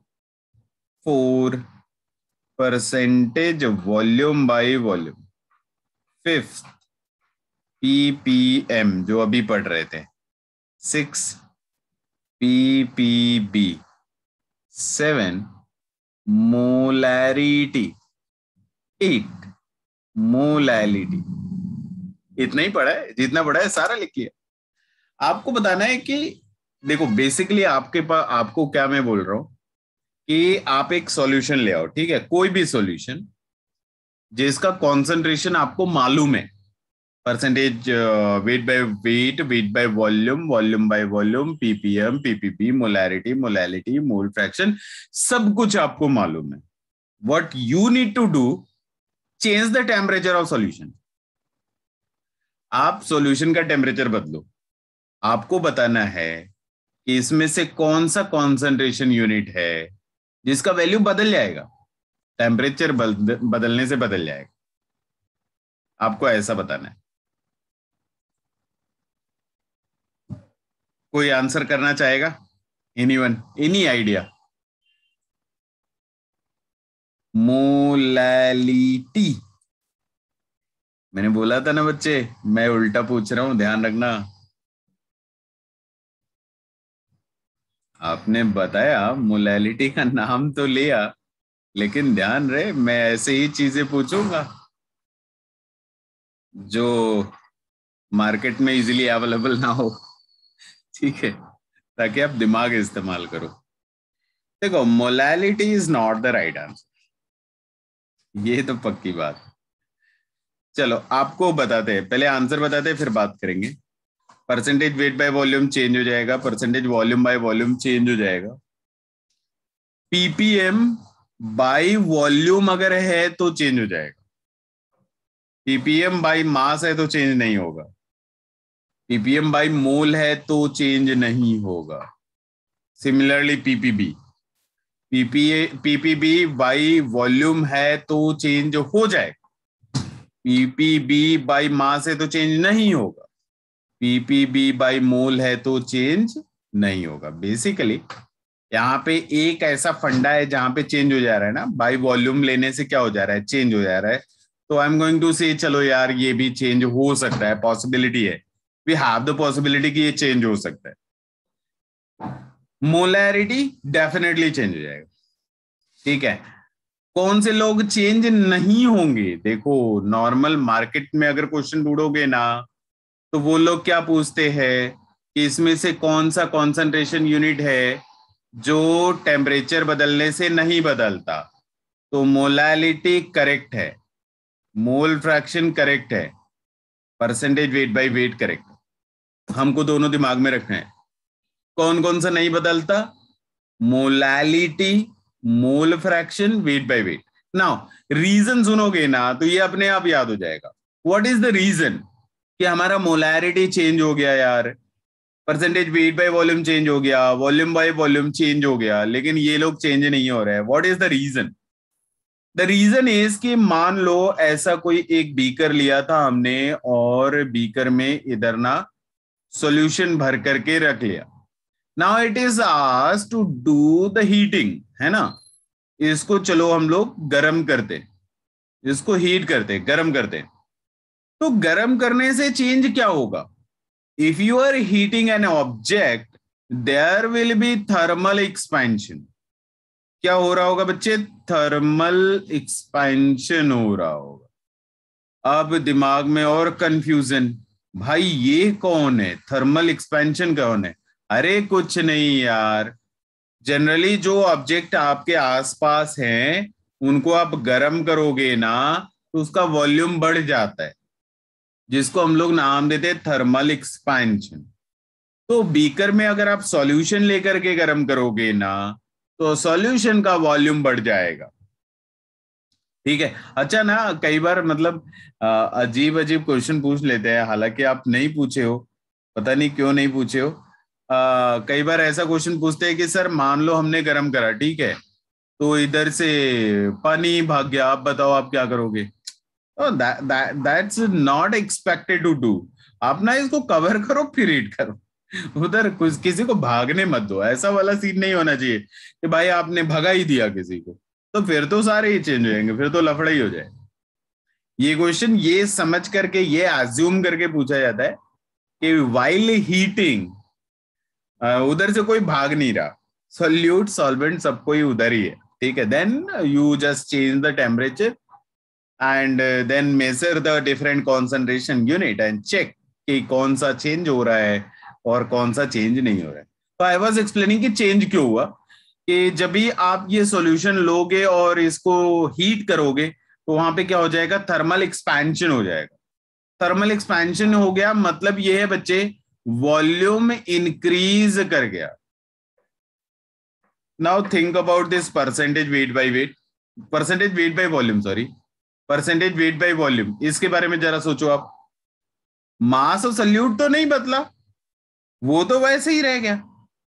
4 percentage volume by volume, 5 ppm जो अभी पढ़ रहे थे, 6 ppb, 7 मोलैरिटी, 8 मोलैलिटी। इतना ही पढ़ा है, जितना पढ़ा है सारा लिख लिया। आपको बताना है कि देखो बेसिकली आपके पास, आपको क्या मैं बोल रहा हूं कि आप एक सॉल्यूशन ले आओ, ठीक है, कोई भी सॉल्यूशन जिसका कॉन्सेंट्रेशन आपको मालूम है, percentage weight by weight, weight by volume, volume by volume, PPM, PPP, molarity, molality, mole fraction, सब कुछ आपको मालूम है। What you need to do, change the temperature of solution. आप सॉल्यूशन का टेम्परेचर बदलो। आपको बताना है कि इसमें से कौन सा कॉन्सेंट्रेशन यूनिट है जिसका वैल्यू बदल जाएगा, टेम्परेचर बदलने से बदल जाएगा। आपको ऐसा बताना है। कोई आंसर करना चाहेगा? Anyone, any idea? मोलैलिटी। मैंने बोला था ना बच्चे, मैं उल्टा पूछ रहा हूं, ध्यान रखना। आपने बताया मोलैलिटी का नाम तो लिया, लेकिन ध्यान रहे मैं ऐसे ही चीजें पूछूंगा जो मार्केट में इजीली अवेलेबल ना हो, ठीक है, ताकि आप दिमाग इस्तेमाल करो। देखो, molality is not the right answer, ये तो पक्की बात। चलो आपको बताते हैं, पहले आंसर बताते हैं फिर बात करेंगे। Percentage weight by volume change हो जाएगा, percentage volume by volume change हो जाएगा। पीपीएम बाय वॉल्यूम अगर है तो चेंज हो जाएगा, पीपीएम बाय मास है तो चेंज नहीं होगा, पीपीएम बाय मोल है तो चेंज नहीं होगा। Similarly PPB, PPB by volume है तो चेंज हो जाएगा, पीपीबी बाय मास है तो चेंज नहीं होगा, पीपीबी बाय मोल है तो चेंज नहीं होगा। बेसिकली यहाँ पे एक ऐसा फंडा है जहां पे चेंज हो जा रहा है ना, बाय वॉल्यूम लेने से क्या हो जा रहा है, चेंज हो जा रहा है। तो आई एम गोइंग टू से चलो यार ये भी चेंज हो सकता है, पॉसिबिलिटी है, वी हैव द पॉसिबिलिटी कि ये चेंज हो सकता है। मोलैरिटी डेफिनेटली चेंज हो जाएगा, ठीक है। कौन से लोग चेंज नहीं होंगे? देखो नॉर्मल मार्केट में अगर क्वेश्चन ढूंढोगे ना, तो वो लोग क्या पूछते हैं कि इसमें से कौन सा कॉन्सेंट्रेशन यूनिट है जो टेम्परेचर बदलने से नहीं बदलता। तो मोलैलिटी करेक्ट है, मोल फ्रैक्शन करेक्ट है, percentage weight by wait correct. हमको दोनों दिमाग में रखना है। कौन कौन सा नहीं बदलता? Molality, mole fraction, weight by weight. Now reason सुनोगे ना तो ये अपने आप याद हो जाएगा। व्हाट इज द रीजन कि हमारा मोलैरिटी चेंज हो गया यार, percentage weight by volume change हो गया, वॉल्यूम बाय वॉल्यूम चेंज हो गया, लेकिन ये लोग चेंज नहीं हो रहे हैं। What is the reason? The reason is कि मान लो ऐसा कोई एक बीकर लिया था हमने और बीकर में इधर ना सॉल्यूशन भर करके रख लिया। Now it is asked to do the heating, है ना। इसको चलो हम लोग गर्म करते, इसको हीट करते, गर्म करते। तो गर्म करने से चेंज क्या होगा? If you are heating an object there will be thermal expansion. क्या हो रहा होगा बच्चे? थर्मल एक्सपेंशन हो रहा होगा। अब दिमाग में और कंफ्यूजन, भाई ये कौन है, थर्मल एक्सपेंशन कौन है? अरे कुछ नहीं यार, जनरली जो ऑब्जेक्ट आपके आसपास हैं उनको आप गर्म करोगे ना तो उसका वॉल्यूम बढ़ जाता है, जिसको हम लोग नाम देते हैं थर्मल एक्सपेंशन। तो बीकर में अगर आप सॉल्यूशन लेकर के गर्म करोगे ना तो सॉल्यूशन का वॉल्यूम बढ़ जाएगा, ठीक है। अच्छा ना, कई बार मतलब अजीब अजीब क्वेश्चन पूछ लेते हैं, हालांकि आप नहीं पूछे हो, पता नहीं क्यों नहीं पूछे हो। कई बार ऐसा क्वेश्चन पूछते हैं कि सर मान लो हमने गर्म करा, ठीक है, तो इधर से पानी भाग गया, आप बताओ आप क्या करोगे? That's not expected to do. आप ना इसको कवर करो फिर हीट करो, उधर कुछ किसी को भागने मत दो, ऐसा वाला सीन नहीं होना चाहिए कि भाई आपने भगा ही दिया किसी को, तो फिर तो सारे ही चेंज हो जाएंगे, फिर तो लफड़ा ही हो जाए। ये क्वेश्चन ये समझ करके, ये अज्यूम करके पूछा जाता है कि वाइल हीटिंग, उधर से कोई भाग नहीं रहा, सोल्यूट सॉल्वेंट सब कोई उधर ही है, ठीक है, then you just change the temperature and then measure the different concentration unit and check कि कौन सा चेंज हो रहा है और कौन सा चेंज नहीं हो रहा है। तो आई वाज एक्सप्लेनिंग कि चेंज क्यों हुआ, कि जब भी आप ये सॉल्यूशन लोगे और इसको हीट करोगे तो वहां पे क्या हो जाएगा, थर्मल एक्सपेंशन हो जाएगा। थर्मल एक्सपेंशन हो गया मतलब ये है बच्चे, वॉल्यूम इंक्रीज कर गया। Now think about this percentage weight by weight, percentage weight by volume, sorry, percentage weight by volume, इसके बारे में जरा सोचो आप। मास ऑफ सॉल्यूट तो नहीं बदला, वो तो वैसे ही रह गया,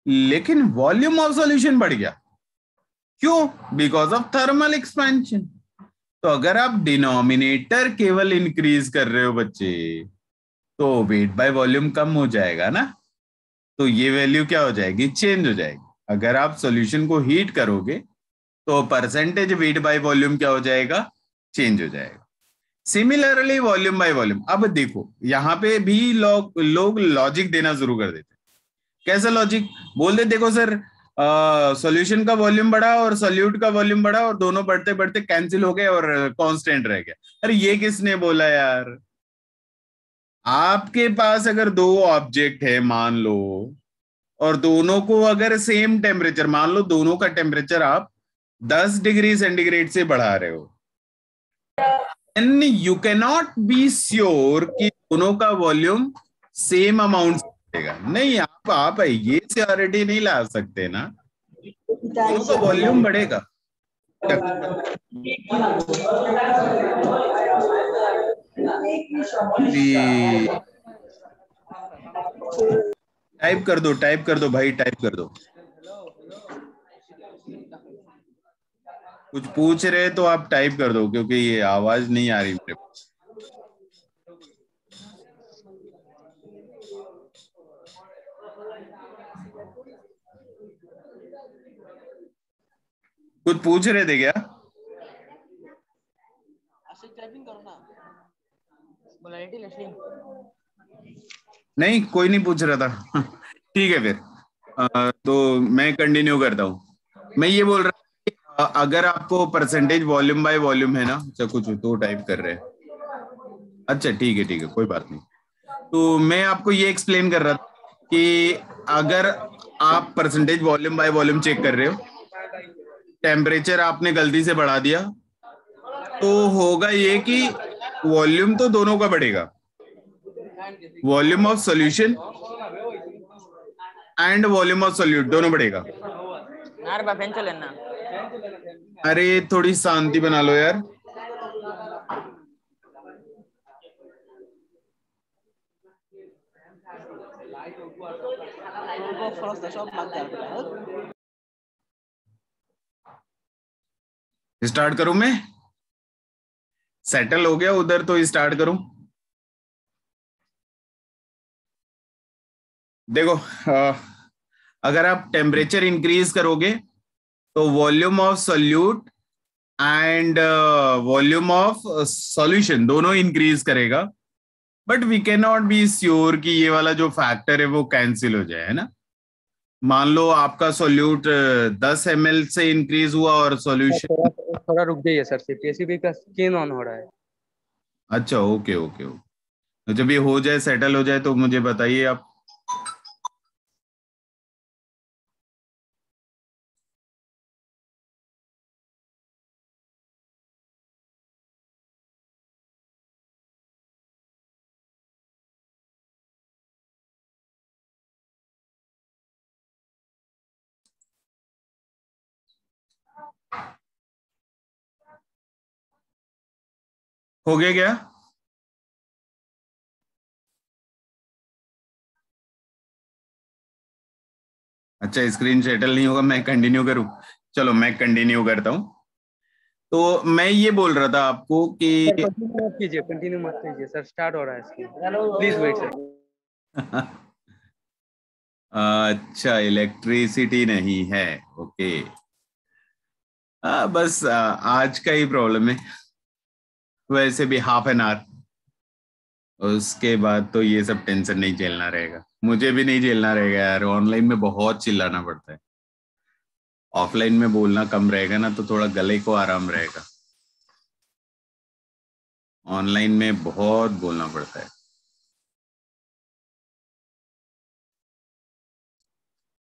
लेकिन वॉल्यूम ऑफ सॉल्यूशन बढ़ गया। क्यों? Because of thermal expansion. तो अगर आप डिनोमिनेटर केवल इंक्रीज कर रहे हो बच्चे, तो वेट बाय वॉल्यूम कम हो जाएगा ना, तो ये वैल्यू क्या हो जाएगी, चेंज हो जाएगी। अगर आप सॉल्यूशन को हीट करोगे तो परसेंटेज वेट बाय वॉल्यूम क्या हो जाएगा, चेंज हो जाएगा। सिमिलरली वॉल्यूम बाय वॉल्यूम, अब देखो यहां पे भी लोग लॉजिक देना शुरू कर देते। कैसा लॉजिक? बोल दे देखो सर, सॉल्यूशन का वॉल्यूम बढ़ा और सॉल्यूट का वॉल्यूम बढ़ा और दोनों बढ़ते बढ़ते कैंसिल हो गए और कांस्टेंट रह गया। अरे ये किसने बोला यार? आपके पास अगर दो ऑब्जेक्ट है मान लो, और दोनों को अगर सेम टेम्परेचर, मान लो दोनों का टेम्परेचर आप 10 डिग्री सेंटीग्रेड से बढ़ा रहे हो, and you cannot be sure कि दोनों का वॉल्यूम सेम अमाउंट बढ़ेगा। नहीं, आप ये श्योरिटी नहीं ला सकते ना, दोनों का वॉल्यूम बढ़ेगा। टाइप कर दो, टाइप कर दो भाई, टाइप कर दो। कुछ पूछ रहे तो आप टाइप कर दो, क्योंकि ये आवाज नहीं आ रही मेरे पास। कुछ पूछ रहे थे क्या? नहीं, कोई नहीं पूछ रहा था। ठीक है फिर, तो मैं कंटिन्यू करता हूँ। मैं ये बोल रहा हूँ कि अगर आपको परसेंटेज वॉल्यूम बाय वॉल्यूम है ना, अच्छा कुछ तो टाइप कर रहे हैं, अच्छा ठीक है कोई बात नहीं। तो मैं आपको ये एक्सप्लेन कर रहा था कि अगर आप percentage volume by volume check कर रहे हो, टेम्परेचर आपने गलती से बढ़ा दिया, तो होगा ये कि वॉल्यूम तो दोनों का बढ़ेगा, volume of solution and volume of solute दोनों बढ़ेगा। अरे थोड़ी शांति बना लो यार। स्टार्ट करूं मैं? सेटल हो गया उधर तो स्टार्ट करूं? देखो, अगर आप टेम्परेचर इंक्रीज करोगे तो volume of solute and volume of solution दोनों इंक्रीज करेगा, but we can not be sure कि ये वाला जो फैक्टर है वो कैंसिल हो जाए, है ना। मान लो आपका सोल्यूट 10 ml से इंक्रीज हुआ और सॉल्यूशन, थोड़ा रुक जाइए सर, सीपीएससी का स्क्रीन ऑन हो रहा है। अच्छा ओके ओके ओके, तो जब ये हो जाए, सेटल हो जाए, तो मुझे बताइए आप। हो गया क्या? अच्छा, स्क्रीन सेटल नहीं होगा, मैं कंटिन्यू करूं? चलो मैं कंटिन्यू करता हूं। तो मैं ये बोल रहा था आपको कि कंटिन्यू मत कीजिए सर, स्टार्ट हो रहा है, प्लीज वेट सर। अच्छा, इलेक्ट्रिसिटी नहीं है, ओके। बस आज का ही प्रॉब्लम है, वैसे भी हाफ एन आवर, उसके बाद तो ये सब टेंशन नहीं झेलना रहेगा, मुझे भी नहीं झेलना रहेगा यार। ऑनलाइन में बहुत चिल्लाना पड़ता है, ऑफलाइन में बोलना कम रहेगा ना, तो थोड़ा गले को आराम रहेगा। ऑनलाइन में बहुत बोलना पड़ता है।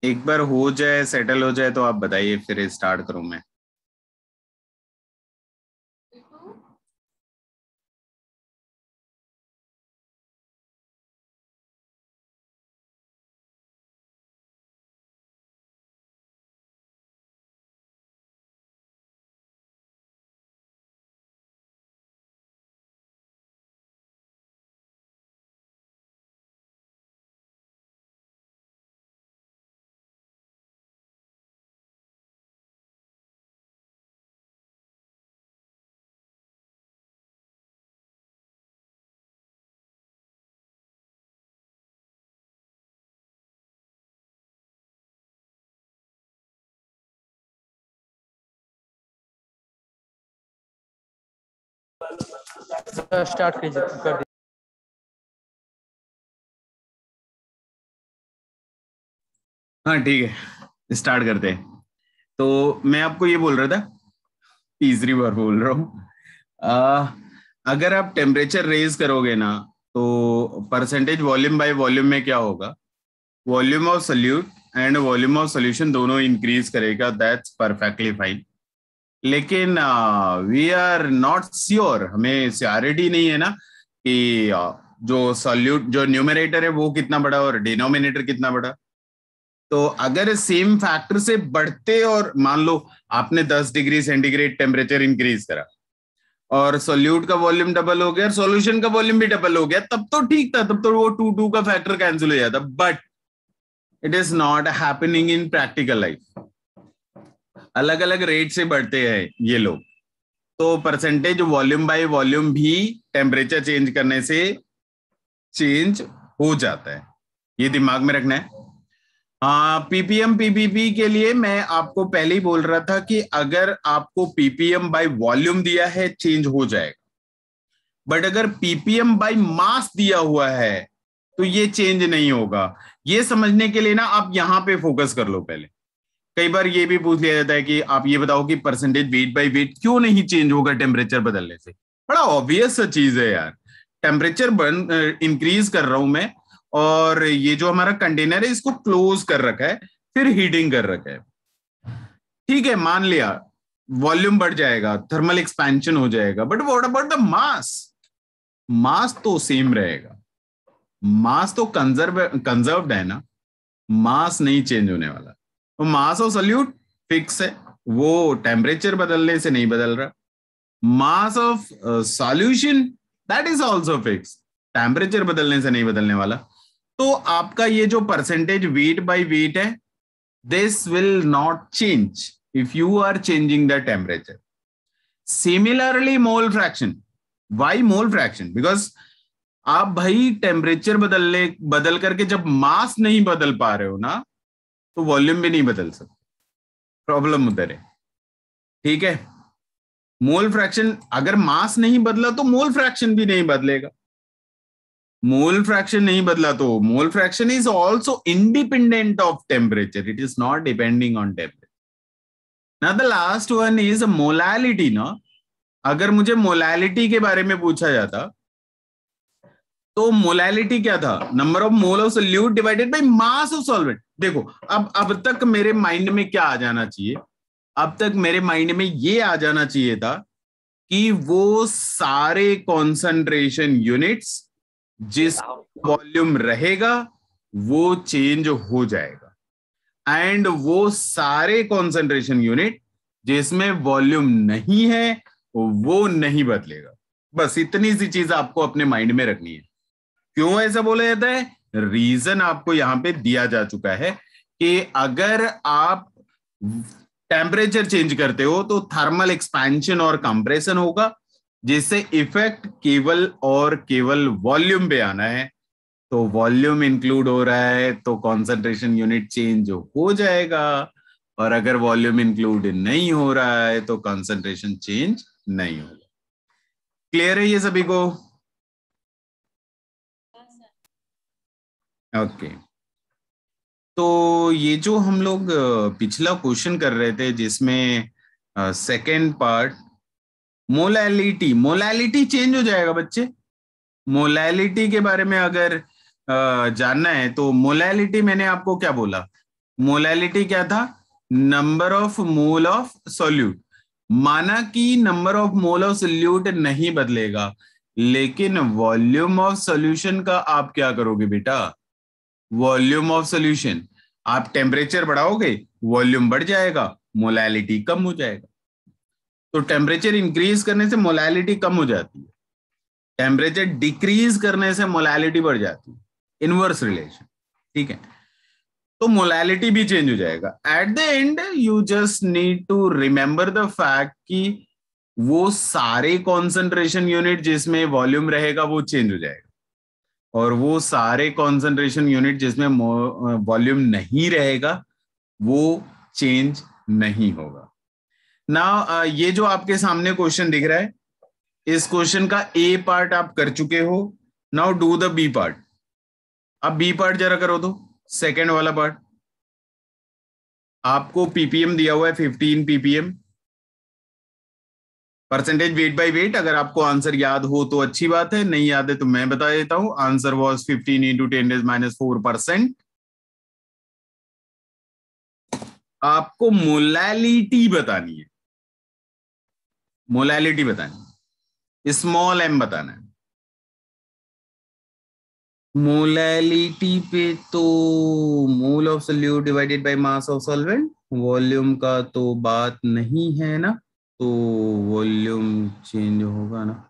एक बार हो जाए, सेटल हो जाए, तो आप बताइए, फिर स्टार्ट करूं मैं। स्टार्ट कीजिए, कर दीजिए। हाँ ठीक है, स्टार्ट करते हैं। तो मैं आपको ये बोल रहा था, तीसरी बार बोल रहा हूँ, अगर आप टेम्परेचर रेज करोगे ना, तो परसेंटेज वॉल्यूम बाय वॉल्यूम में क्या होगा, volume of solute and volume of solution दोनों इंक्रीज करेगा, दैट्स परफेक्टली फाइन। लेकिन वी आर नॉट श्योर, हमें श्योरिटी नहीं है ना कि जो सॉल्यूट, जो न्यूमरेटर है वो कितना बड़ा और डिनोमिनेटर कितना बड़ा। तो अगर सेम फैक्टर से बढ़ते, और मान लो आपने 10 डिग्री सेंटीग्रेड टेम्परेचर इंक्रीज करा और सोल्यूट का वॉल्यूम डबल हो गया और सॉल्यूशन का वॉल्यूम भी डबल हो गया, तब तो ठीक था, तब तो वो 2 का फैक्टर कैंसिल हो जाता। But it is not happening in practical life. अलग अलग रेट से बढ़ते हैं ये लोग, तो परसेंटेज वॉल्यूम बाय वॉल्यूम भी टेम्परेचर चेंज करने से चेंज हो जाता है, ये दिमाग में रखना है। हाँ, पीपीएम पीपीपी के लिए मैं आपको पहले ही बोल रहा था कि अगर आपको पीपीएम बाय वॉल्यूम दिया है, चेंज हो जाएगा। बट अगर पीपीएम बाय मास दिया हुआ है तो ये चेंज नहीं होगा। ये समझने के लिए ना आप यहां पे फोकस कर लो पहले। कई बार ये भी पूछ लिया जाता है कि आप ये बताओ कि परसेंटेज वेट बाय वेट क्यों नहीं चेंज होगा टेम्परेचर बदलने से। बड़ा ऑब्वियस सा चीज है यार, टेम्परेचर इंक्रीज कर रहा हूं मैं, और ये जो हमारा कंटेनर है इसको क्लोज कर रखा है, फिर हीटिंग कर रखा है। ठीक है, मान लिया वॉल्यूम बढ़ जाएगा, थर्मल एक्सपेंशन हो जाएगा, but what about the mass? Mass तो सेम रहेगा, मास तो कंजर्व्ड है ना, मास नहीं चेंज होने वाला। तो मास ऑफ सॉल्यूट फिक्स है, वो टेम्परेचर बदलने से नहीं बदल रहा। Mass of solution that is also fix, temperature बदलने से नहीं बदलने वाला। तो आपका ये जो परसेंटेज वेट बाय वेट है, this will not change if you are changing the temperature. Similarly mole fraction, why mole fraction? Because आप भाई टेम्परेचर बदल करके जब मास नहीं बदल पा रहे हो ना, तो वॉल्यूम भी नहीं बदल सकते, प्रॉब्लम उधर है। ठीक है, मोल फ्रैक्शन, अगर मास नहीं बदला तो मोल फ्रैक्शन भी नहीं बदलेगा। मोल फ्रैक्शन नहीं बदला तो mole fraction is also independent of temperature, it is not depending on temperature. Now the last one is molality ना। अगर मुझे मोलैलिटी के बारे में पूछा जाता तो मोलैलिटी क्या था, number of mole of solute divided by mass of solvent. देखो, अब तक मेरे माइंड में क्या आ जाना चाहिए, अब तक मेरे माइंड में ये आ जाना चाहिए था कि वो सारे कॉन्सेंट्रेशन यूनिट्स जिस वॉल्यूम रहेगा वो चेंज हो जाएगा, एंड वो सारे कॉन्सेंट्रेशन यूनिट जिसमें वॉल्यूम नहीं है वो नहीं बदलेगा। बस इतनी सी चीज आपको अपने माइंड में रखनी है। क्यों ऐसा बोला जाता है? रीजन आपको यहां पे दिया जा चुका है कि अगर आप टेम्परेचर चेंज करते हो तो थर्मल एक्सपेंशन और कंप्रेशन होगा, जिससे इफेक्ट केवल और केवल वॉल्यूम पे आना है। तो वॉल्यूम इंक्लूड हो रहा है तो कॉन्सेंट्रेशन यूनिट चेंज हो जाएगा, और अगर वॉल्यूम इंक्लूड नहीं हो रहा है तो कॉन्सेंट्रेशन चेंज नहीं होगा। क्लियर है ये सभी को? ओके तो ये जो हम लोग पिछला क्वेश्चन कर रहे थे जिसमें सेकेंड पार्ट मोलैलिटी चेंज हो जाएगा बच्चे। मोलैलिटी के बारे में अगर जानना है तो मोलैलिटी मैंने आपको क्या बोला? मोलैलिटी क्या था? Number of mole of solute. माना कि number of mole of solute नहीं बदलेगा, लेकिन वॉल्यूम ऑफ सॉल्यूशन का आप क्या करोगे बेटा? वॉल्यूम ऑफ सॉल्यूशन, आप टेम्परेचर बढ़ाओगे, वॉल्यूम बढ़ जाएगा, मोलैलिटी कम हो जाएगा। तो टेम्परेचर इंक्रीज करने से मोलैलिटी कम हो जाती है, टेम्परेचर डिक्रीज करने से मोलैलिटी बढ़ जाती है, इनवर्स रिलेशन। ठीक है, तो मोलैलिटी भी चेंज हो जाएगा। At the end you just need to remember the fact कि वो सारे कॉन्सेंट्रेशन यूनिट जिसमें वॉल्यूम रहेगा वो चेंज हो जाएगा, और वो सारे कॉन्सेंट्रेशन यूनिट जिसमें वॉल्यूम नहीं रहेगा वो चेंज नहीं होगा। ना ये जो आपके सामने क्वेश्चन दिख रहा है, इस क्वेश्चन का ए पार्ट आप कर चुके हो। Now do the B part. अब बी पार्ट जरा करो तो, सेकेंड वाला पार्ट। आपको पीपीएम दिया हुआ है 15 ppm, percentage weight by wait. अगर आपको आंसर याद हो तो अच्छी बात है, नहीं याद है तो मैं बता देता हूं। Answer was 15 into 10⁻⁴%। आपको मोलैलिटी बतानी है, मोलैलिटी बतानी है, स्मॉल एम बताना है। मोलैलिटी पे तो मोल of solute divided by mass of solvent, volume का तो बात नहीं है ना, तो वॉल्यूम चेंज होगा ना।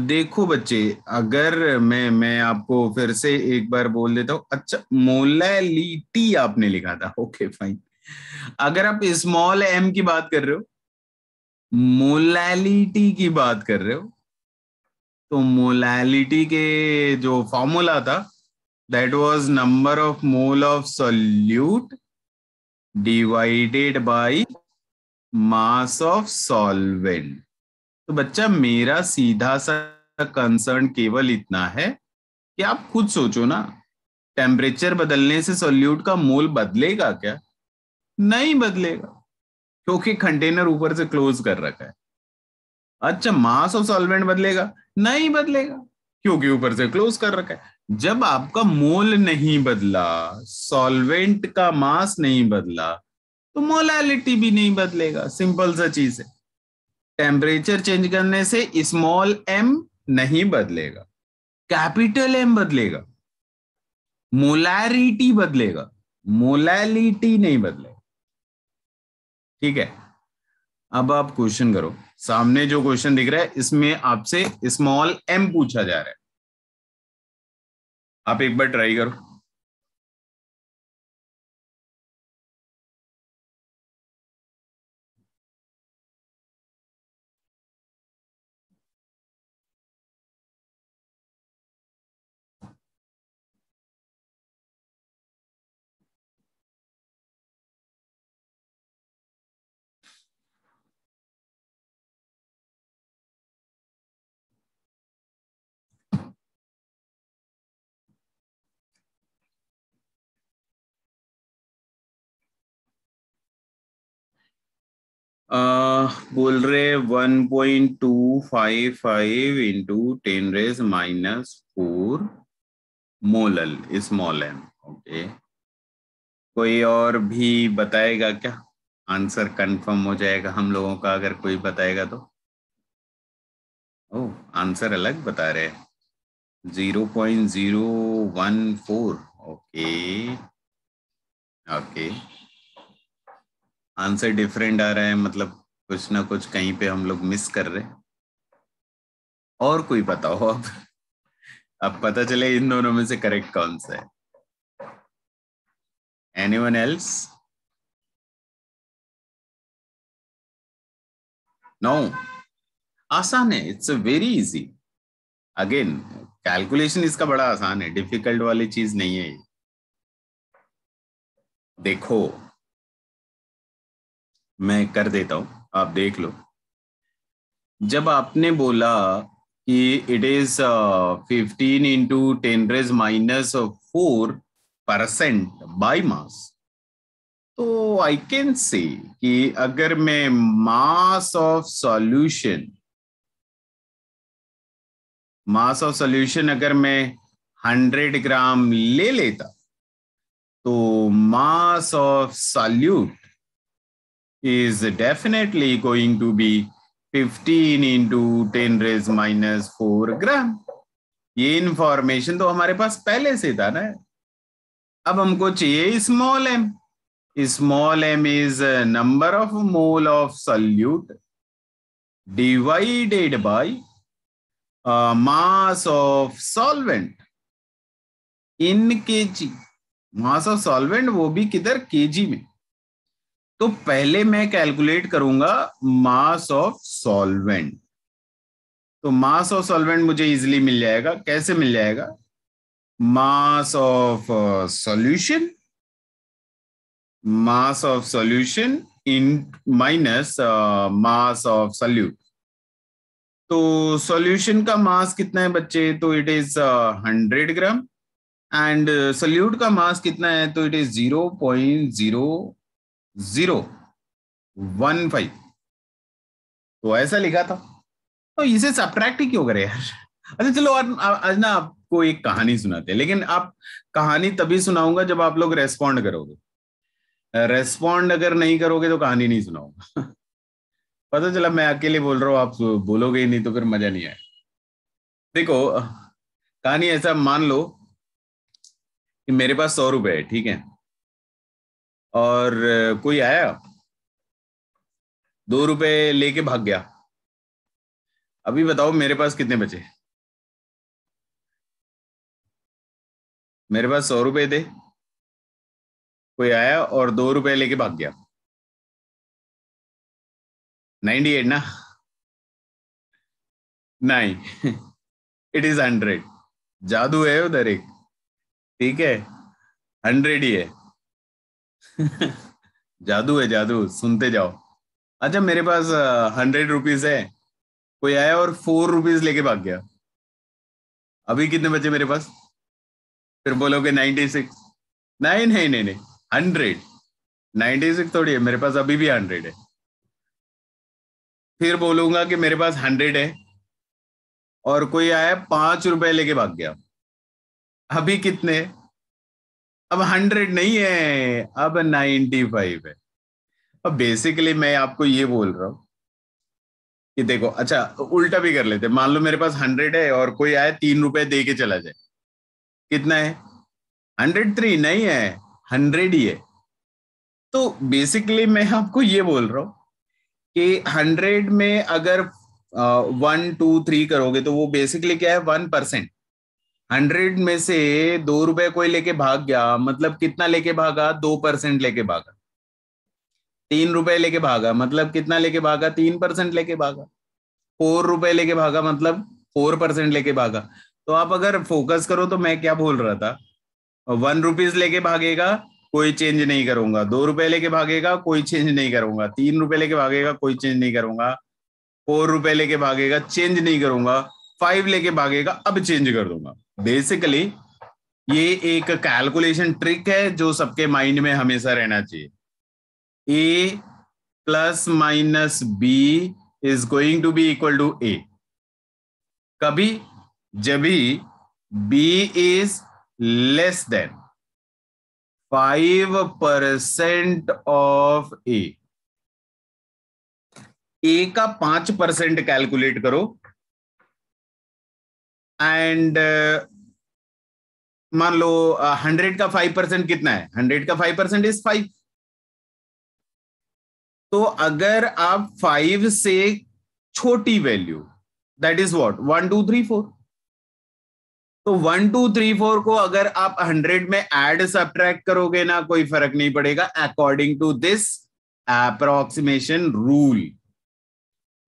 देखो बच्चे, अगर मैं आपको फिर से एक बार बोल देता हूँ। अच्छा, मोलैलिटी आपने लिखा था, ओके फाइन। अगर आप स्मॉल एम की बात कर रहे हो, मोलैलिटी की बात कर रहे हो, तो मोलैलिटी के जो फॉर्मूला था that was number of mole of solute divided by mass of solvent. तो बच्चा मेरा सीधा सा कंसर्न केवल इतना है कि आप खुद सोचो ना, टेम्परेचर बदलने से सॉल्यूट का मोल बदलेगा क्या? नहीं बदलेगा, क्योंकि कंटेनर ऊपर से क्लोज कर रखा है। अच्छा, मास ऑफ सॉल्वेंट बदलेगा? नहीं बदलेगा, क्योंकि ऊपर से क्लोज कर रखा है। जब आपका मोल नहीं बदला, सॉल्वेंट का मास नहीं बदला, तो मोलैलिटी भी नहीं बदलेगा। सिंपल सा चीज है। टेम्परेचर चेंज करने से स्मॉल एम नहीं बदलेगा, कैपिटल एम बदलेगा, मोलैरिटी बदलेगा, मोलैलिटी नहीं बदलेगा। ठीक है, अब आप क्वेश्चन करो। सामने जो क्वेश्चन दिख रहा है इसमें आपसे स्मॉल एम पूछा जा रहा है, आप एक बार ट्राई करो। बोल रहे 1.255 into 10⁻⁴ molal small M. Okay, कोई और भी बताएगा क्या? आंसर कंफर्म हो जाएगा हम लोगों का अगर कोई बताएगा तो। ओह, आंसर अलग बता रहे हैं, 0.014। ओके ओके, आंसर डिफरेंट आ रहा है, मतलब कुछ ना कुछ कहीं पे हम लोग मिस कर रहे हैं। और कोई बताओ अब पता चले इन दोनों में से करेक्ट कौन सा है। Anyone else? नो, आसान है, it's very easy. Again, calculation इसका बड़ा आसान है, डिफिकल्ट वाली चीज नहीं है ये। देखो मैं कर देता हूं, आप देख लो। जब आपने बोला कि it is 15 into 10⁻⁴% by mass, तो आई कैन से कि अगर मैं मास ऑफ सॉल्यूशन अगर मैं 100 ग्राम ले लेता, तो मास of solute is definitely going to be 15 into 10⁻⁴ ग्राम। ये इंफॉर्मेशन तो हमारे पास पहले से था ना। अब हमको चाहिए small m। Small m is number of mole of solute divided by mass of solvent in kg। Mass of solvent वो भी किधर, kg में। तो पहले मैं कैलकुलेट करूंगा मास ऑफ सॉल्वेंट। तो मास ऑफ सॉल्वेंट मुझे इजीली मिल जाएगा। कैसे मिल जाएगा? मास of solution in minus mass of solute. तो सॉल्यूशन का मास कितना है बच्चे? तो it is 100 gram and solute का मास कितना है? तो इट इज 0.0015। तो ऐसा लिखा था, तो इसे सब्ट्रैक्ट ही क्यों करे यार। अच्छा चलो आज ना आपको एक कहानी सुनाते हैं, लेकिन आप कहानी तभी सुनाऊंगा जब आप लोग रेस्पॉन्ड करोगे। रेस्पॉन्ड अगर नहीं करोगे तो कहानी नहीं सुनाऊंगा। पता चला मैं अकेले बोल रहा हूँ, आप बोलोगे ही नहीं तो फिर मजा नहीं आए। देखो कहानी ऐसा मान लो कि मेरे पास 100 रुपए है, ठीक है, और कोई आया 2 रुपए लेके भाग गया। अभी बताओ मेरे पास कितने बचे? मेरे पास 100 रुपए थे, कोई आया और 2 रुपए लेके भाग गया। 98 ना? नहीं, इट इज 100। जादू है उधर एक, ठीक है, 100 ही है। जादू है, जादू, सुनते जाओ। अच्छा मेरे पास 100 रुपीज है, कोई आया और 4 रुपीज लेके भाग गया। अभी कितने बचे मेरे पास? फिर बोलोगे 96। नहीं नहीं नहीं नहीं, 100। 96 थोड़ी है मेरे पास, अभी भी 100 है। फिर बोलूंगा कि मेरे पास 100 है और कोई आया 5 रुपए लेके भाग गया। अभी कितने? अब 100 नहीं है, अब 95 है। अब बेसिकली मैं आपको ये बोल रहा हूं कि देखो, अच्छा उल्टा भी कर लेते, मान लो मेरे पास 100 है और कोई आया 3 रुपए दे के चला जाए। कितना है? 103 नहीं है, 100 ही है। तो बेसिकली मैं आपको ये बोल रहा हूं कि 100 में अगर 1 2 3 करोगे तो वो बेसिकली क्या है? 1%। 100 में से 2 रुपए कोई लेके भाग गया, मतलब कितना लेके भागा? 2% लेके भागा। 3 रुपए लेके भागा, मतलब कितना लेके भागा? 3% लेके भागा। 4 रुपए लेके भागा, मतलब 4% लेके भागा। तो आप अगर फोकस करो तो मैं क्या बोल रहा था, 1 रुपीज लेके भागेगा, कोई चेंज नहीं करूंगा। 2 रुपए लेके भागेगा, कोई चेंज नहीं करूंगा। 3 रुपए लेके भागेगा, कोई चेंज नहीं करूंगा। 4 रुपए लेके भागेगा, चेंज नहीं करूंगा। 5 लेके भागेगा, अब चेंज कर दूंगा। बेसिकली ये एक कैलकुलेशन ट्रिक है जो सबके माइंड में हमेशा रहना चाहिए। A plus minus B is going to be equal to A. कभी जब भी B is less than 5% of A का 5% कैलकुलेट करो एंड मान लो 100 का 5% कितना है? 100 का 5% इज 5। तो अगर आप 5 से छोटी वैल्यू, दैट इज व्हाट, 1 2 3 4, तो 1 2 3 4 को अगर आप 100 में ऐड सब्ट्रैक्ट करोगे ना, कोई फर्क नहीं पड़ेगा, according to this approximation rule.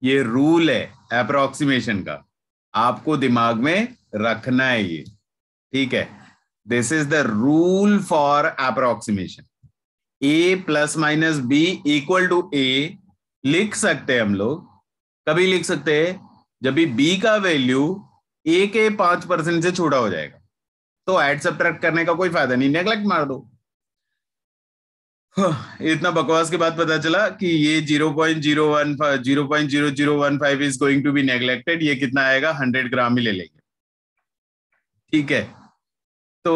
ये रूल है अप्रोक्सीमेशन का, आपको दिमाग में रखना है ये, ठीक है। This is the rule for approximation. A plus minus B equal to A लिख सकते हैं हम लोग, कभी लिख सकते हैं जब भी बी का वैल्यू ए के 5% से छोटा हो जाएगा, तो ऐड सब्ट्रैक्ट करने का कोई फायदा नहीं, नेग्लेक्ट मार दो। इतना बकवास के बाद पता चला कि ये 0.0015 is going to be neglected. ये कितना आएगा, 100 ग्राम ही ले लेंगे, ठीक है। तो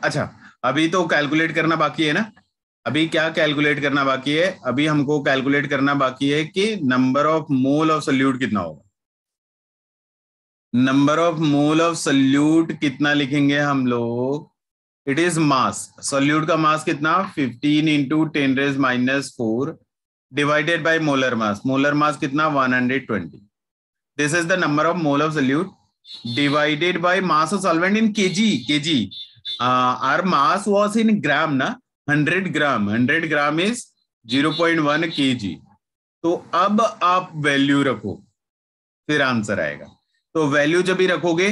अच्छा, अभी तो कैलकुलेट करना बाकी है ना। अभी क्या कैलकुलेट करना बाकी है, अभी हमको कैलकुलेट करना बाकी है कि number of mole of solute कितना होगा। Number of mole of solute कितना लिखेंगे हम लोग, इट इज मास। सोल्यूट का मास कितना, 15 into 10⁻⁴ divided by molar mass. Molar mass कितना, 120। This is the number of mole of solute divided by mass of solvent in kg. Our mass was in gram ना, 100 ग्राम। 100 gram is 0.1 kg। तो अब आप value रखो, फिर answer आएगा। तो value जब भी रखोगे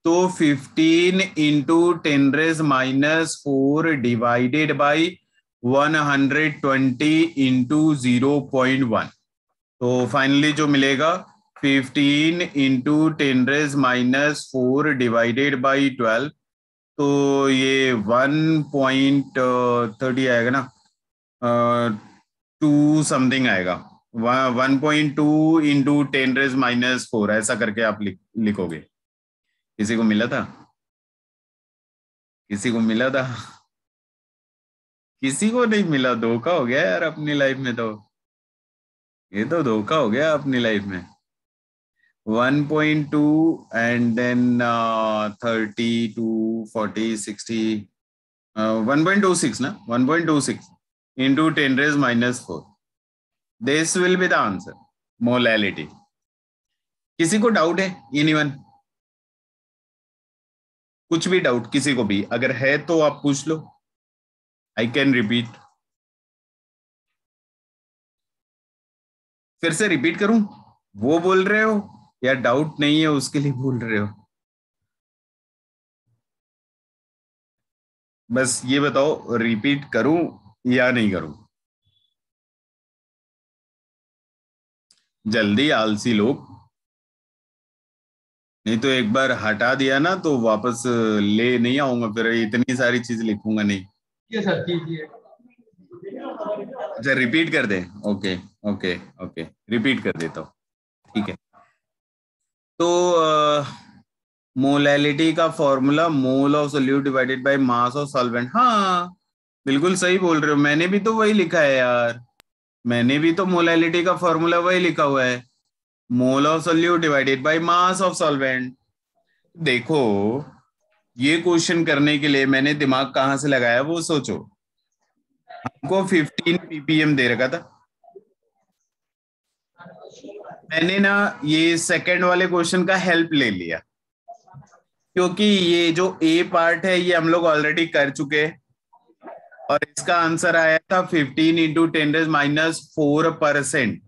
तो 15 इंटू 10⁻⁴ डिवाइडेड बाई 120 इंटू 0.1। तो फाइनली जो मिलेगा 15 इंटू 10⁻⁴ डिवाइडेड बाई 12, तो ये 1.30 आएगा ना, 2 समथिंग आएगा। 1.2 इंटू 10⁻⁴ ऐसा करके आप लिखोगे। किसी को मिला था, किसी को मिला था, किसी को नहीं मिला। धोखा हो गया यार अपनी लाइफ में, तो ये तो धोखा हो गया अपनी लाइफ में। 1.2 एंड देन 32 40 60 1.26 ना, 1.26 into 10⁻⁴। This will be the answer, molality. किसी को डाउट है, एनीवन? कुछ भी डाउट किसी को भी अगर है तो आप पूछ लो, आई कैन रिपीट। फिर से रिपीट करूं, वो बोल रहे हो या डाउट नहीं है उसके लिए बोल रहे हो? बस ये बताओ, रिपीट करूं या नहीं करूं? जल्दी, आलसी लोग। नहीं तो एक बार हटा दिया ना तो वापस ले नहीं आऊंगा, फिर इतनी सारी चीज लिखूंगा नहीं। सर कीजिए। अच्छा रिपीट कर दे, ओके ओके ओके, रिपीट कर देता हूँ, ठीक है। तो मोलैलिटी का formula mole of solute divided by mass of solvent. हाँ बिल्कुल सही बोल रहे हो, मैंने भी तो वही लिखा है यार, मैंने भी तो मोलैलिटी का फॉर्मूला वही लिखा हुआ है, मोल of solute divided by mass of solvent. देखो ये क्वेश्चन करने के लिए मैंने दिमाग कहां से लगाया वो सोचो। हमको 15 ppm दे रखा था, मैंने ना ये सेकंड वाले क्वेश्चन का हेल्प ले लिया, क्योंकि ये जो ए पार्ट है ये हम लोग ऑलरेडी कर चुके हैं, और इसका आंसर आया था 15 इंटू 10⁻⁴%,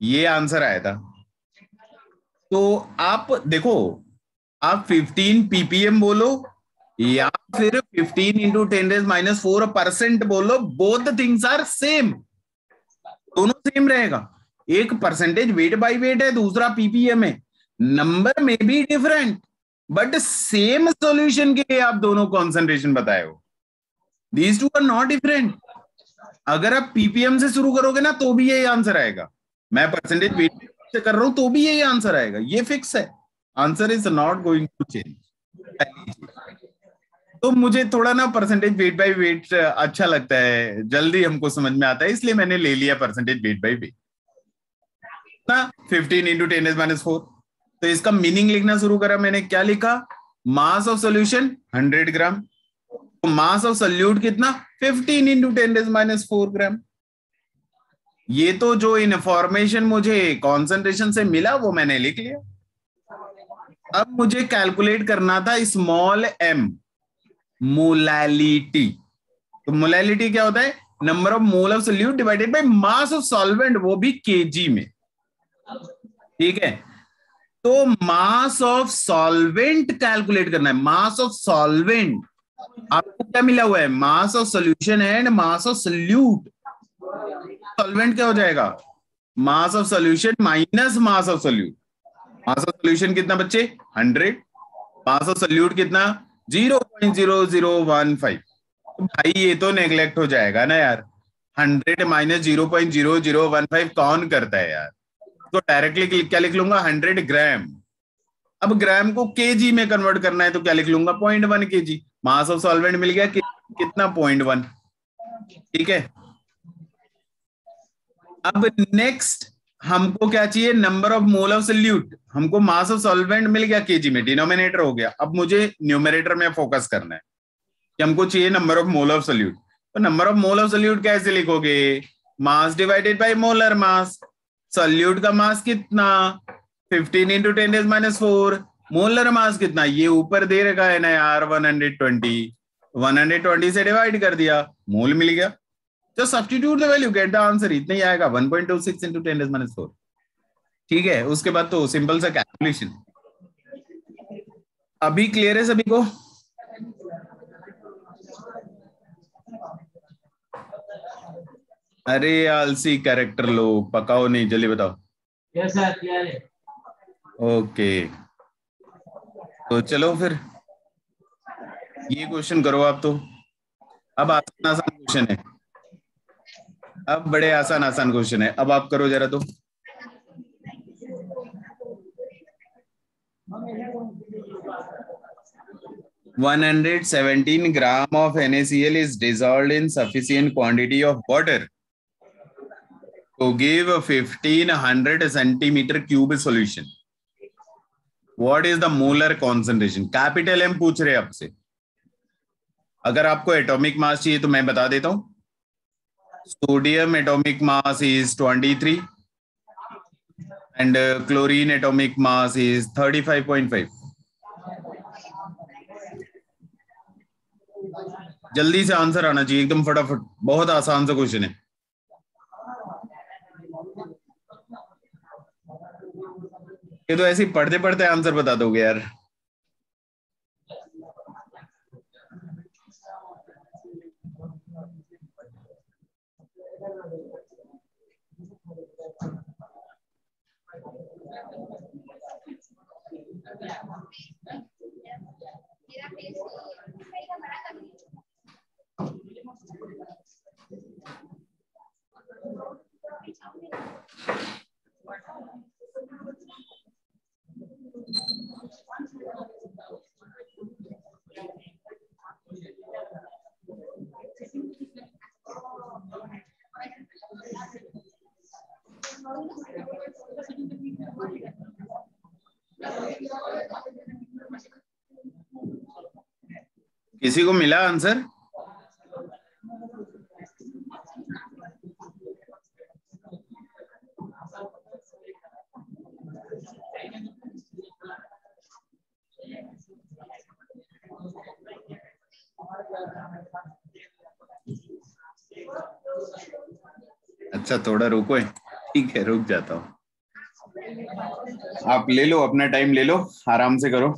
ये आंसर आया था। तो आप देखो, आप 15 ppm बोलो या फिर 15 इंटू 10⁻⁴% बोलो, बोथ थिंग्स आर सेम, दोनों सेम रहेगा। एक परसेंटेज वेट बाय वेट है, दूसरा पीपीएम है, नंबर में भी डिफरेंट बट सेम सॉल्यूशन के लिए आप दोनों कॉन्सेंट्रेशन बताए हो, these two are not different. अगर आप पीपीएम से शुरू करोगे ना तो भी यही आंसर आएगा, मैं परसेंटेज वेट से कर रहा हूं तो भी यही आंसर आएगा, ये फिक्स है, answer is not going to change. तो मुझे थोड़ा ना परसेंटेज वेट बाय वेट अच्छा लगता है, जल्दी हमको समझ में आता है, इसलिए मैंने ले लिया परसेंटेज वेट बाय वेट ना, 15 इंटू 10⁻⁴। तो इसका मीनिंग लिखना शुरू करा मैंने, क्या लिखा, मास ऑफ सॉल्यूशन 100 ग्राम, तो मास ऑफ सोल्यूट कितना, 15 इंटू 10⁻⁴ ग्राम। ये तो जो इन्फॉर्मेशन मुझे कॉन्सेंट्रेशन से मिला वो मैंने लिख लिया। अब मुझे कैलकुलेट करना था स्मॉल m, मोलैलिटी। तो मोलैलिटी क्या होता है, number of mole of solute divided by mass of solvent, वो भी केजी में, ठीक है। तो मास ऑफ सॉल्वेंट कैलकुलेट करना है, मास ऑफ सॉल्वेंट। आपको क्या मिला हुआ है? Mass of solution and mass of solute. Solvent क्या हो जाएगा? Mass of solution minus mass of solute. Mass of solution कितना बच्चे? 100। मास ऑफ सोल्यूट कितना? 0.0015। तो भाई ये तो नेग्लेक्ट हो जाएगा ना यार। 100 माइनस 0.0015 कौन करता है यार? तो डायरेक्टली क्या लिख लूंगा? 100 ग्राम। अब ग्राम को केजी में कन्वर्ट करना है तो क्या लिख लूंगा? 0.1 kg। मास ऑफ सॉल्वेंट मिल गया कितना? 0.1। ठीक है। अब नेक्स्ट हमको क्या चाहिए? Number of mole of solute. हमको मास ऑफ सॉल्वेंट मिल गया केजी में, डिनोमिनेटर हो गया। अब मुझे न्यूमरेटर में फोकस करना है कि हमको चाहिए number of mole of solute. तो number of mole of solute कैसे लिखोगे? Mass divided by molar mass. Solute का मास कितना? 15 इंटू 10⁻⁴। मोलर मास कितना? ये ऊपर दे रखा है ना यार, 120। 120 से डिवाइड कर दिया, मोल मिल गया। तो substitute the value, get the answer. इतना ही आएगा, 1.26 इंटू 10⁻⁴। ठीक है। उसके बाद तो सिंपल सा कैलकुलेशन। अभी क्लियर है सभी को? अरे आलसी कैरेक्टर लो, पकाओ नहीं, जल्दी बताओ। यस सर, क्लियर है। ओके, तो चलो फिर ये क्वेश्चन करो आप तो। अब आसान आसान क्वेश्चन है, अब बड़े आसान आसान क्वेश्चन है। अब आप करो जरा तो। $117 grams of NaCl is dissolved in sufficient quantity of water to give a 1500 centimeter cube solution. What is the molar concentration? Capital M पूछ रहे आपसे। अगर आपको एटॉमिक मास चाहिए तो मैं बता देता हूं। Sodium atomic mass is 23 and chlorine atomic mass is 35.5। जल्दी से आंसर आना चाहिए एकदम फटाफट, बहुत आसान सा क्वेश्चन है। ये तो ऐसे ही पढ़ते पढ़ते आंसर बता दोगे यार। किसी को मिला आंसर? अच्छा थोड़ा रुको, ठीक है रुक जाता हूँ। आप ले लो अपना टाइम, ले लो, आराम से करो।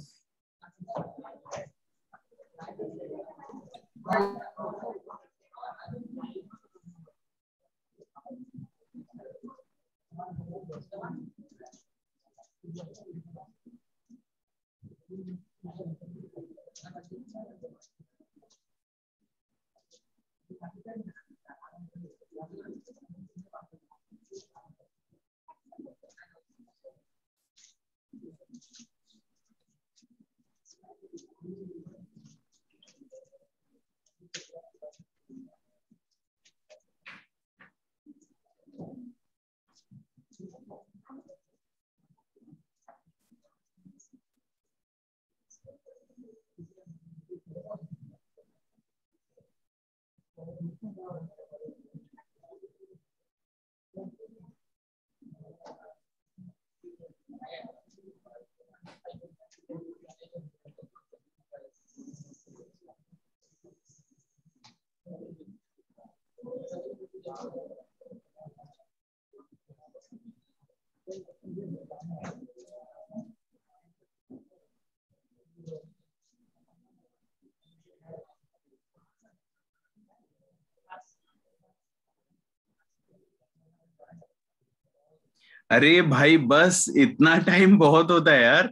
अरे भाई बस इतना टाइम बहुत होता है यार,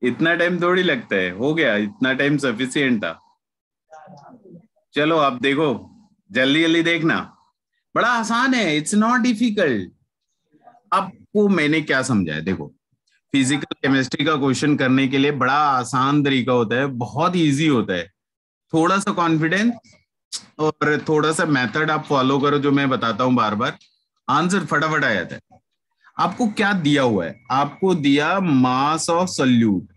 इतना टाइम थोड़ी लगता है, हो गया, इतना टाइम सफिशियंट था। चलो आप देखो, जल्दी जल्दी देखना, बड़ा आसान है, इट्स नॉट डिफिकल्ट। आपको मैंने क्या समझाया, देखो, फिजिकल केमिस्ट्री का क्वेश्चन करने के लिए बड़ा आसान तरीका होता है, बहुत इजी होता है। थोड़ा सा कॉन्फिडेंस और थोड़ा सा मेथड आप फॉलो करो जो मैं बताता हूं बार बार, आंसर फटाफट आ जाता है। आपको क्या दिया हुआ है, आपको दिया मास of solute.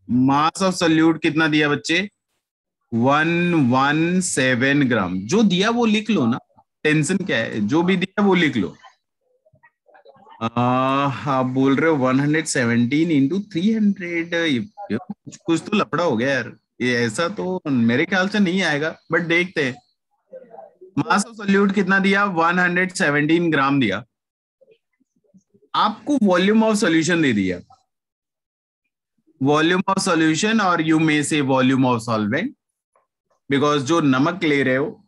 Mass of solute कितना दिया बच्चे, 117 ग्राम। जो दिया वो लिख लो ना, टेंशन क्या है, जो भी दिया वो लिख लो। आप बोल रहे हो 117 इंटू 300, कुछ तो लफड़ा हो गया यार, ये ऐसा तो मेरे ख्याल से नहीं आएगा, बट देखते हैं। मास ऑफ सॉल्यूट कितना दिया, 117 ग्राम दिया। आपको वॉल्यूम ऑफ सॉल्यूशन दे दिया, वॉल्यूम ऑफ सॉल्यूशन, और यू मे से वॉल्यूम ऑफ सॉल्वेंट, बिकॉज जो नमक ले रहे हो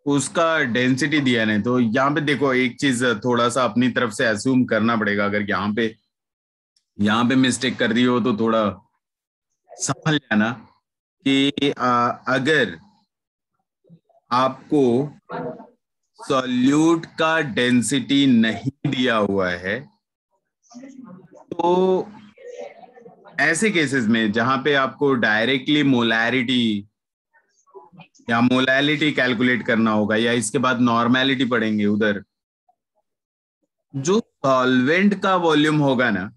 उसका डेंसिटी दिया नहीं। तो यहाँ पे देखो, एक चीज थोड़ा सा अपनी तरफ से एज्यूम करना पड़ेगा, अगर यहाँ पे मिस्टेक कर दी हो तो थोड़ा समझ जाना कि अगर आपको सॉल्यूट का डेंसिटी नहीं दिया हुआ है तो ऐसे केसेस में जहां पे आपको डायरेक्टली मोलैरिटी या मोलैलिटी कैलकुलेट करना होगा, या इसके बाद नॉर्मेलिटी पढ़ेंगे, उधर जो सॉल्वेंट का वॉल्यूम होगा ना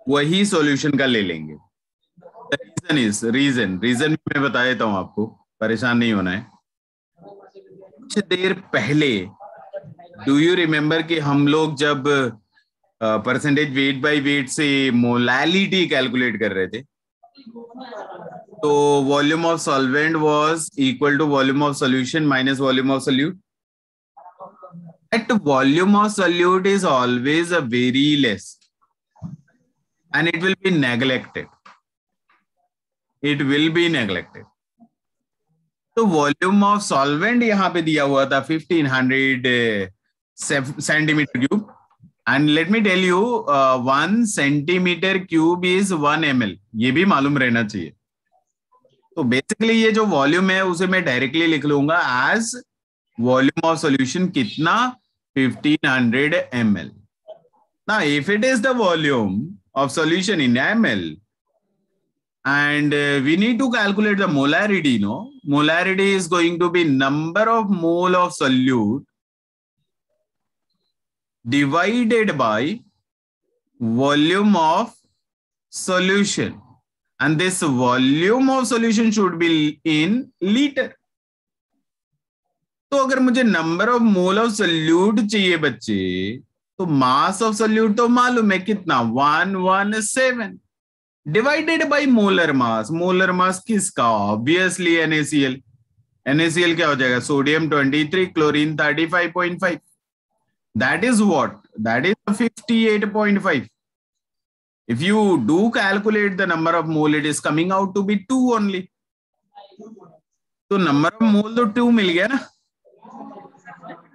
वही सॉल्यूशन का ले लेंगे। रीजन मैं बता देता हूं आपको, परेशान नहीं होना है। कुछ देर पहले डू यू रिमेम्बर कि हम लोग जब परसेंटेज वेट बाय वेट से मोलैलिटी कैलकुलेट कर रहे थे, तो volume of solvent was equal to volume of solution minus volume of solute. That volume of solute is always a very less and it will be neglected. It will be neglected. तो volume of solvent यहां पे दिया हुआ था 1500 centimetre cube, and let me tell you 1 centimetre cube is 1 ml, ये भी मालूम रहना चाहिए। तो बेसिकली ये जो वॉल्यूम है उसे मैं डायरेक्टली लिख लूंगा एज वॉल्यूम ऑफ सॉल्यूशन कितना, 1500 ml. Now, if it is the volume of solution in ml, and we need to calculate the molarity, no? Molarity is going to be number of mole of solute divided by volume of solution. And this volume of solution should be in liter. तो अगर मुझे number of mole of solute चाहिए बच्चे, तो mass of solute तो मालूम है कितना, 117 divided by molar mass. Molar मास किसका, ऑब्वियसली NaCl। NaCl क्या हो जाएगा, sodium 23, chlorine 35.5, that is what, that is 58.5। if you do calculate the number of mole, it is coming out to be 2 only। तो number of मोल तो 2 मिल गया ना।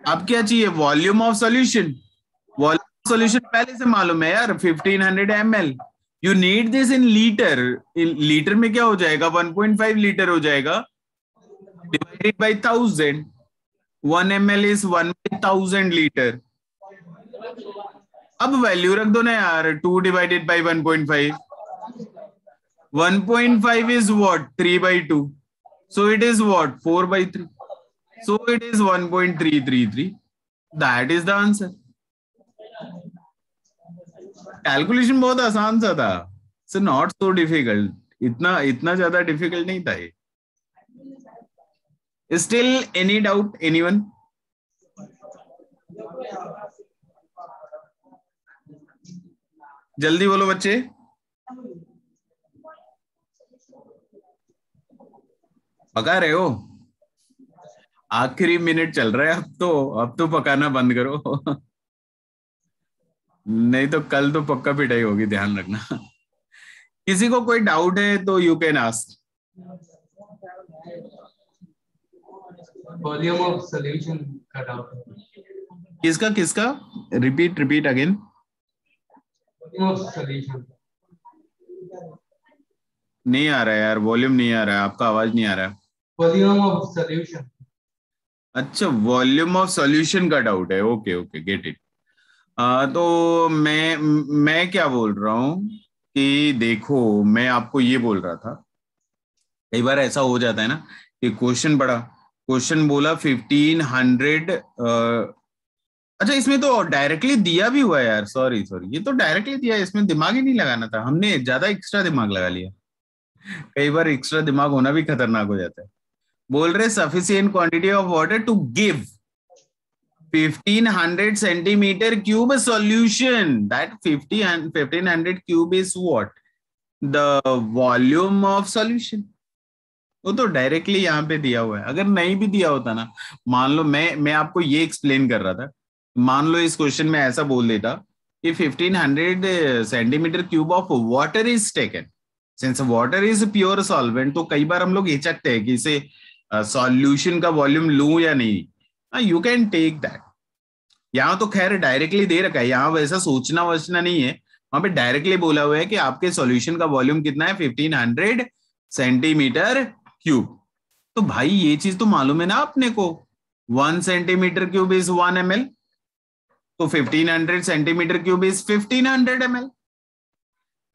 अब क्या चाहिए, volume of solution. Volume of solution पहले से मालूम है यार, 1500 ml। You need this in litre. Litre में क्या हो जाएगा, 1.5 लीटर हो जाएगा, divided by 1000। 1 ml is 1/1000 litre. अब वैल्यू रख दो ना यार, 2 divided by 1.5, 1.5 is what, 3/2, so it is what, 4/3, so it is 1.333। that is the answer। Calculation बहुत आसान सा था, so not so difficult, इतना ज्यादा डिफिकल्ट नहीं था ये। Still any doubt, anyone? जल्दी बोलो बच्चे। पका रहे हो, आखिरी मिनट चल रहा है, अब तो पकाना बंद करो नहीं तो कल तो पक्का पिटाई होगी, ध्यान रखना। किसी को कोई डाउट है तो you can ask. Volume of solution का डाउट। किसका रिपीट अगेन. सॉल्यूशन. नहीं आ रहा है यार, वॉल्यूम नहीं आ रहा है, आपका आवाज नहीं आ रहा है. Volume of solution. अच्छा, वॉल्यूम ऑफ सॉल्यूशन का डाउट है. Okay okay, get it. तो मैं क्या बोल रहा हूँ कि देखो, मैं आपको ये बोल रहा था, कई बार ऐसा हो जाता है ना कि क्वेश्चन बोला 1500. अच्छा, इसमें तो डायरेक्टली दिया भी हुआ है यार. सॉरी सॉरी, ये तो डायरेक्टली दिया है, इसमें दिमाग ही नहीं लगाना था. हमने ज्यादा एक्स्ट्रा दिमाग लगा लिया. कई बार एक्स्ट्रा दिमाग होना भी खतरनाक हो जाता है. बोल रहे sufficient quantity of water to give 1500 centimeter cube solution. That 1500 cube is what? The volume of solution. वो तो डायरेक्टली यहाँ पे दिया हुआ है. अगर नहीं भी दिया होता ना, मान लो मैं आपको ये एक्सप्लेन कर रहा था, मान लो इस क्वेश्चन में ऐसा बोल देता कि 1500 centimetre cube of water is taken. Since water is pure solvent, तो कई बार हम लोग हिचकते हैं कि इसे सॉल्यूशन का वॉल्यूम लूं या नहीं. You can take that. यहाँ तो खैर डायरेक्टली दे रखा है, यहाँ वैसा सोचना वोचना नहीं है. वहां पे डायरेक्टली बोला हुआ है कि आपके सॉल्यूशन का वॉल्यूम कितना है, 1500 सेंटीमीटर क्यूब. तो भाई ये चीज तो मालूम है ना अपने को, 1 सेंटीमीटर क्यूब इज 1 ml. तो 1500 centimetre cube is 1500 ml.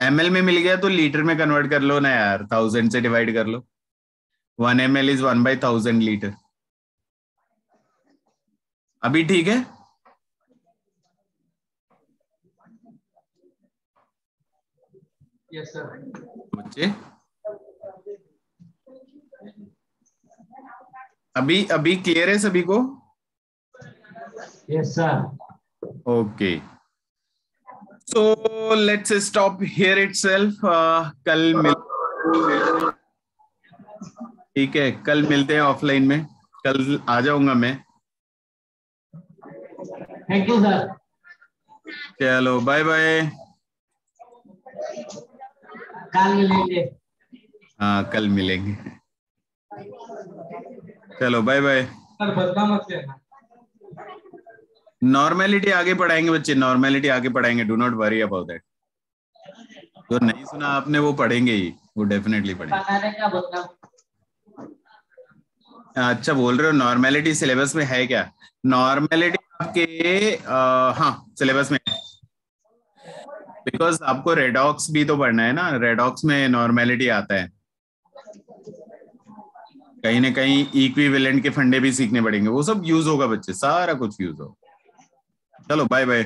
ml में मिल गया तो लीटर में कन्वर्ट कर लो ना यार, 1000 से डिवाइड कर लो. 1 ml इज 1/1000 लीटर. अभी ठीक है. Yes sir. बच्चे अभी क्लियर है सभी को? Yes sir. Okay, so let's stop here itself. कल मिल ठीक है, कल मिलते हैं ऑफलाइन में. कल आ जाऊंगा मैं. Thank you sir. चलो बाय बाय. कल मिलेंगे. हाँ, कल मिलेंगे. चलो बाय बाय. सर बदला मत लेना. नॉर्मेलिटी आगे पढ़ाएंगे बच्चे, नॉर्मेलिटी आगे पढ़ाएंगे. Do not worry about that. जो नहीं सुना आपने वो पढ़ेंगे ही, वो डेफिनेटली पढ़ेंगे. बनाने का बदला. अच्छा बोल रहे हो, नॉर्मेलिटी सिलेबस में है क्या? नॉर्मेलिटी आपके हाँ सिलेबस में है. बिकॉज आपको रेडॉक्स भी तो पढ़ना है ना. रेडॉक्स में नॉर्मेलिटी आता है. कहीं ना कहीं इक्विवेलेंट के फंडे भी सीखने पड़ेंगे. वो सब यूज होगा बच्चे, सारा कुछ यूज होगा. चलो बाय बाय.